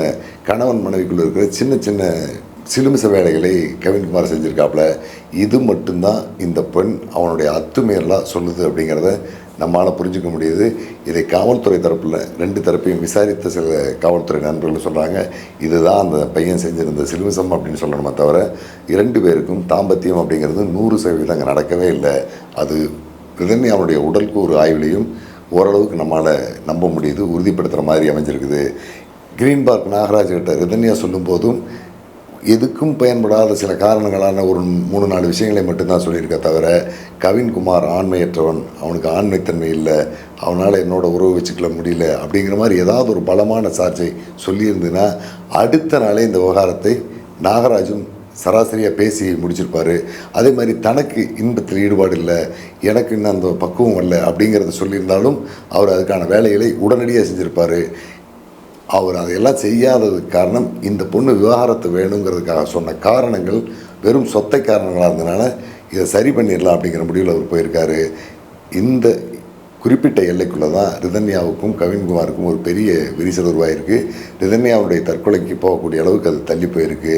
கணவன் மனைவிக்குள்ளே இருக்கிற சின்ன சிலுமிச வேலைகளை கவின்குமார் செஞ்சுருக்காப்புல. இது மட்டும்தான் இந்த பெண் அவனுடைய அத்துமீறலாக சொல்லுது அப்படிங்கிறத நம்மளால் புரிஞ்சிக்க முடியுது. இதை காவல்துறை தரப்பில் 2 தரப்பையும் விசாரித்த சில காவல்துறை நண்பர்கள் சொல்கிறாங்க, இதுதான் அந்த பையன் செஞ்சிருந்த சிலுமிசம் அப்படின்னு சொல்லணுமே தவிர 2 பேருக்கும் தாம்பத்தியம் அப்படிங்கிறது 100% அங்கே நடக்கவே இல்லை. அது ரிதன்யாவுடைய உடலுக்கு ஒரு ஆய்விலையும் ஓரளவுக்கு நம்மளால் நம்ப முடியுது, உறுதிப்படுத்துகிற மாதிரி அமைஞ்சிருக்குது. கிரீன் பார்க் நாகராஜ் கிட்ட ரிதன்யா சொல்லும்போதும் எதுக்கும் பயன்படாத சில காரணங்களான ஒரு 3-4 விஷயங்களை மட்டும்தான் சொல்லியிருக்க தவிர, கவின்குமார் ஆண்மையற்றவன், அவனுக்கு ஆண்மைத்தன்மை இல்லை, அவனால் என்னோட உறவு வச்சுக்கல முடியல அப்படிங்கிற மாதிரி ஏதாவது ஒரு பலமான சாட்சியை சொல்லியிருந்துன்னா அடுத்த நாளே இந்த விவகாரத்தை நாகராஜும் சராசரியாக பேசி முடிச்சிருப்பார். அதே மாதிரி தனக்கு இன்பத்தில் ஈடுபாடு இல்லை, எனக்கு இன்னும் அந்த பக்குவம் வரல அப்படிங்கிறத சொல்லியிருந்தாலும் அவர் அதுக்கான வேலைகளை உடனடியாக செஞ்சுருப்பார். அவர் அதையெல்லாம் செய்யாததுக்கு காரணம் இந்த பொண்ணு விவாகரத்து வேணுங்கிறதுக்காக சொன்ன காரணங்கள் வெறும் சொத்தை காரணங்களாக இருந்ததுனால இதை சரி பண்ணிடலாம் அப்படிங்கிற முடிவில் அவர் போயிருக்காரு. இந்த குறிப்பிட்ட எல்லைக்குள்ளே தான் ரிதன்யாவுக்கும் கவின்குமாருக்கும் ஒரு பெரிய விரிசல் உருவாயிருக்கு. ரிதன்யாவுடைய தற்கொலைக்கு போகக்கூடிய அளவுக்கு அது தள்ளி போயிருக்கு.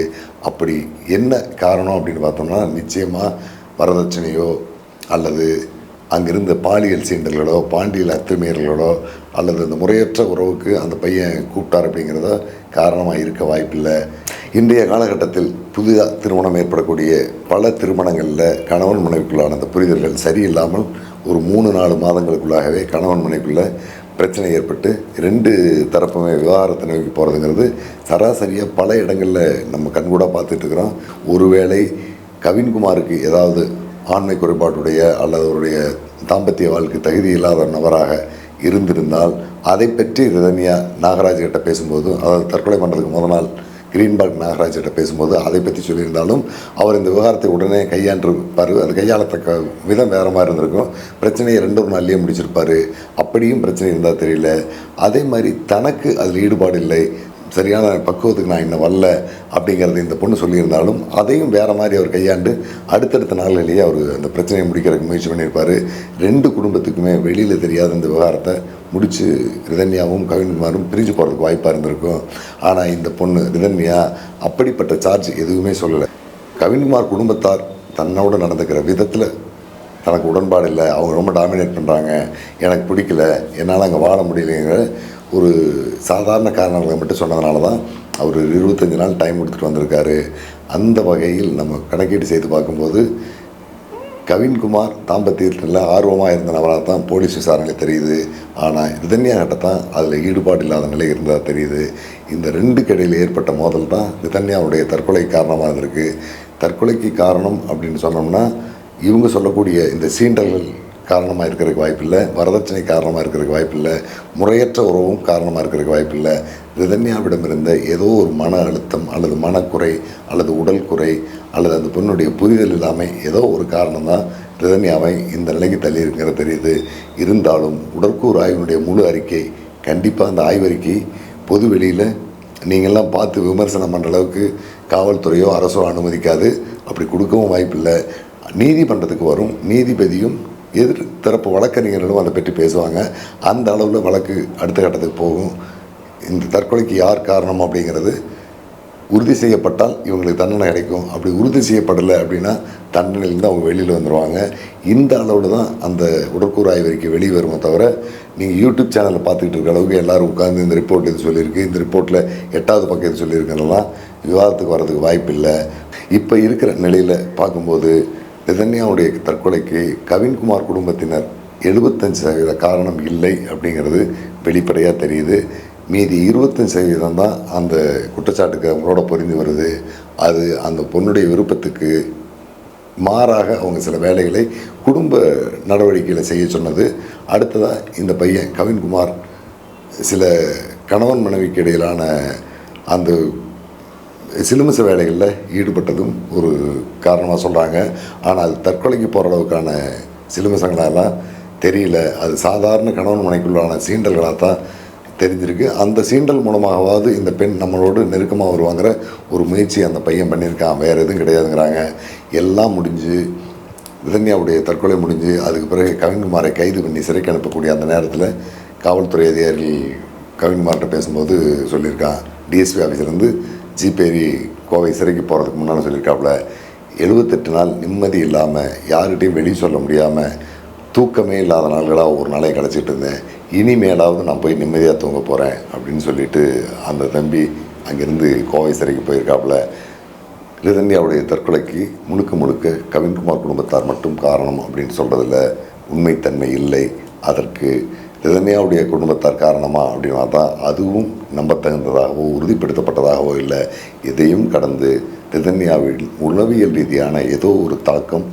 அப்படி என்ன காரணம் அப்படின்னு பார்த்தோம்னா, நிச்சயமாக வரதட்சணையோ அல்லது அங்கிருந்த பாலியல் சீண்டல்களோ பாண்டியல் அத்துமீறல்களோ அல்லது அந்த முறையற்ற உறவுக்கு அந்த பையன் கூப்பிட்டார் அப்படிங்கிறத காரணமாக இருக்க வாய்ப்பில்லை. இன்றைய காலகட்டத்தில் புதிதாக திருமணம் ஏற்படக்கூடிய பல திருமணங்களில் கணவன் மனைவிக்குள்ளான அந்த புரிதல்கள் சரியில்லாமல் ஒரு 3-4 மாதங்களுக்குள்ளாகவே கணவன் மனைவிக்குள்ளே பிரச்சனை ஏற்பட்டு 2 தரப்புமே விவாகரத்தை நோக்கி போகிறதுங்கிறது சராசரியாக பல இடங்களில் நம்ம கண்கூடாக பார்த்துட்ருக்குறோம். ஒருவேளை கவின்குமாருக்கு ஏதாவது ஆண்மை குறைபாட்டுடைய அல்லது அவருடைய தாம்பத்திய வாழ்க்கை தகுதி இல்லாத நபராக இருந்திருந்தால் அதை பற்றி ரிதன்யா நாகராஜ் கிட்ட பேசும்போது, அதாவது தற்கொலை பண்ணுறதுக்கு முதல் நாள் கிரீன் பார்க் நாகராஜ் கிட்ட பேசும்போது அதை பற்றி சொல்லியிருந்தாலும் அவர் இந்த விவகாரத்தை உடனே கையாண்டிருப்பார். அது கையாளத்தக்க விதம் வேறு மாதிரி இருந்திருக்கும். பிரச்சனையை 2 நாள்லேயே முடிச்சிருப்பார். அப்படியும் பிரச்சனை இருந்தால் தெரியல. அதே மாதிரி தனக்கு அதில் ஈடுபாடு இல்லை, சரியான பக்குவத்துக்கு நான் இன்னும் வரல அப்படிங்கிறது இந்த பொண்ணு சொல்லியிருந்தாலும் அதையும் வேறு மாதிரி அவர் கையாண்டு அடுத்தடுத்த நாள்களிலேயே அவர் அந்த பிரச்சனையை முடிக்கிறதுக்கு முயற்சி பண்ணியிருப்பார். 2 குடும்பத்துக்குமே வெளியில் தெரியாத இந்த விவகாரத்தை முடித்து ரிதன்யாவும் கவின்குமாரும் பிரிஞ்சு போகிறதுக்கு வாய்ப்பாக இருந்திருக்கும். ஆனால் இந்த பொண்ணு ரிதன்யா அப்படிப்பட்ட சார்ஜ் எதுவுமே சொல்லலை. கவின்குமார் குடும்பத்தார் தன்னோட நடந்துக்கிற விதத்தில் தனக்கு உடன்பாடு இல்லை, அவங்க ரொம்ப டாமினேட் பண்ணுறாங்க, எனக்கு பிடிக்கல, என்னால் அங்கே வாழ முடியலைங்கிற ஒரு சாதாரண காரணங்களை மட்டும் சொன்னதுனால தான் அவர் 25 நாள் டைம் கொடுத்துட்டு வந்திருக்காரு. அந்த வகையில் நம்ம கணக்கீடு செய்து பார்க்கும்போது கவின்குமார் தாம்பத்தியத்தில் ஆர்வமாக இருந்த நபராக தான் போலீஸ் விசாரணை தெரியுது. ஆனால் ரிதன்யா கிட்ட தான் அதில் ஈடுபாடு இல்லாத நிலை இருந்தால் தெரியுது. இந்த 2க்கு இடையில் ஏற்பட்ட மோதல் தான் ரிதன்யாவுடைய தற்கொலை காரணமாக இருந்திருக்கு. தற்கொலைக்கு காரணம் அப்படின்னு சொன்னோம்னா இவங்க சொல்லக்கூடிய இந்த சீண்டல்கள் காரணமாக இருக்கிறதுக்கு வாய்ப்பில்லை, வரதட்சணை காரணமாக இருக்கிறதுக்கு வாய்ப்பில்லை, முறையற்ற உறவும் காரணமாக இருக்கிறதுக்கு வாய்ப்பில்லை. ரிதன்யாவிடம் இருந்த ஏதோ ஒரு மன அழுத்தம் அல்லது மனக்குறை அல்லது உடல் குறை அல்லது அந்த பெண்ணுடைய புரிதல் இல்லாமல் ஏதோ ஒரு காரணம் தான் ரிதன்யாவை இந்த நிலைக்கு தள்ளி இருக்கிறது தெரியுது. இருந்தாலும் உடற்கூறு ஆய்வினுடைய முழு அறிக்கை கண்டிப்பாக அந்த ஆய்வறிக்கை பொது வெளியில் நீங்கள்லாம் பார்த்து விமர்சனம் பண்ணுற அளவுக்கு காவல்துறையோ அரசோ அனுமதிக்காது. அப்படி கொடுக்கவும் வாய்ப்பில்லை. நீதிமன்றத்துக்கு வரும். நீதிபதியும் எதிர் தரப்பு வழக்கறிஞர்களும் அதை பற்றி பேசுவாங்க. அந்த அளவில் வழக்கு அடுத்த கட்டத்துக்கு போகும். இந்த தற்கொலைக்கு யார் காரணம் அப்படிங்கிறது உறுதி செய்யப்பட்டால் இவங்களுக்கு தண்டனை கிடைக்கும். அப்படி உறுதி செய்யப்படலை அப்படின்னா தண்டனையிலேருந்து அவங்க வெளியில் வந்துடுவாங்க. இந்த அளவில் தான் அந்த உடற்கூறு ஆய்வறிக்கை வெளியே வருமே தவிர, நீங்கள் யூடியூப் சேனலில் பார்த்துக்கிட்டு இருக்க அளவுக்கு எல்லோரும் உட்காந்து இந்த ரிப்போர்ட் இது சொல்லியிருக்கு, இந்த ரிப்போர்ட்டில் 8வது பக்கம் இது சொல்லியிருக்கிறதெல்லாம் விவாதத்துக்கு வர்றதுக்கு வாய்ப்பு இல்லை. இப்போ இருக்கிற நிலையில் பார்க்கும்போது ரிதன்யாவுடைய தற்கொலைக்கு கவின்குமார் குடும்பத்தினர் 75% காரணம் இல்லை அப்படிங்கிறது வெளிப்படையாக தெரியுது. மீதி 25% தான் அந்த குற்றச்சாட்டுக்கு அவங்களோட பொருந்தி வருது. அது அந்த பொண்ணுடைய விருப்பத்துக்கு மாறாக அவங்க சில வேலைகளை குடும்ப நடவடிக்கைகளை செய்ய சொன்னது. அடுத்ததாக இந்த பையன் கவின்குமார் சில கணவன் மனைவிக்கு இடையிலான அந்த சிலுமிச வேலைகளில் ஈடுபட்டதும் ஒரு காரணமாக சொல்கிறாங்க. ஆனால் அது தற்கொலைக்கு போகிற அளவுக்கான சிலுமிசங்களாலாம் தெரியல. அது சாதாரண கணவன் மனைக்குள்ளான சீண்டல்களாக தான் தெரிஞ்சிருக்கு. அந்த சீண்டல் மூலமாகவாவது இந்த பெண் நம்மளோடு நெருக்கமாக வருவாங்கிற ஒரு முயற்சி அந்த பையன் பண்ணியிருக்கான். வேறு எதுவும் கிடையாதுங்கிறாங்க. எல்லாம் முடிஞ்சு ரிதன்யாவுடைய தற்கொலை முடிஞ்சு அதுக்கு பிறகு கவின்குமாரை கைது பண்ணி சிறைக்கு அனுப்பக்கூடிய அந்த நேரத்தில் காவல்துறை அதிகாரிகள் கவின்குமார்கிட்ட பேசும்போது சொல்லியிருக்கான். டிஎஸ்பி ஆஃபீஸர்லேருந்து ஜிபேரி கோவை சிறைக்கு போகிறதுக்கு முன்னால் சொல்லியிருக்காப்புல, 78 நாள் நிம்மதி இல்லாமல் யார்கிட்டையும் வெளியே சொல்ல முடியாமல் தூக்கமே இல்லாத நாள்களாக ஒரு நாளையை கிடச்சிட்டு இருந்தேன். இனிமேலாவது நான் போய் நிம்மதியாக தூங்க போகிறேன் அப்படின்னு சொல்லிட்டு அந்த தம்பி அங்கேருந்து கோவை சிறைக்கு போயிருக்காப்புல. ரிதன்யாவுடைய தற்கொலைக்கு முழுக்க கவின்குமார் குடும்பத்தார் மட்டும் காரணம் அப்படின்னு சொல்கிறதுல உண்மைத்தன்மை இல்லை. அதற்கு ரிதன்யாவுடைய குடும்பத்தார் காரணமா அப்படின்னா தான் அதுவும் நம்பத்தகுந்ததாகவோ உறுதிப்படுத்தப்பட்டதாகவோ இல்லை. இதையும் கடந்து ரிதன்யாவில் உளவியல் ரீதியான ஏதோ ஒரு தாக்கம்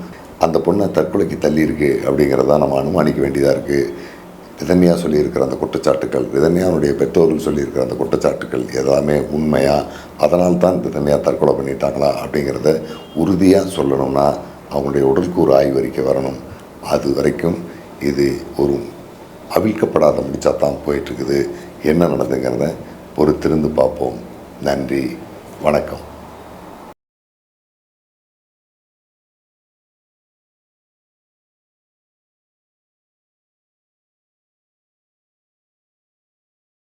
அந்த பொண்ணை தற்கொலைக்கு தள்ளியிருக்கு அப்படிங்கிறத நம்ம அனுமானிக்க வேண்டியதாக இருக்குது. ரிதன்யா சொல்லியிருக்கிற அந்த குற்றச்சாட்டுக்கள், ரிதன்யாவுடைய பெற்றோர்கள் சொல்லியிருக்கிற அந்த குற்றச்சாட்டுக்கள் எல்லாமே உண்மையா, அதனால்தான் ரிதன்யா தற்கொலை பண்ணிட்டாங்களா அப்படிங்கிறத உறுதியாக சொல்லணும்னா அவங்களுடைய உடற்கூறு ஆய்வறிக்கை வரணும். அது வரைக்கும் இது ஒரு அவிழ்க்கப்படாத முடிச்சாத்தான் போயிட்டுருக்குது. என்ன நடந்துங்கிறத பொறுத்திருந்து பார்ப்போம். நன்றி, வணக்கம்.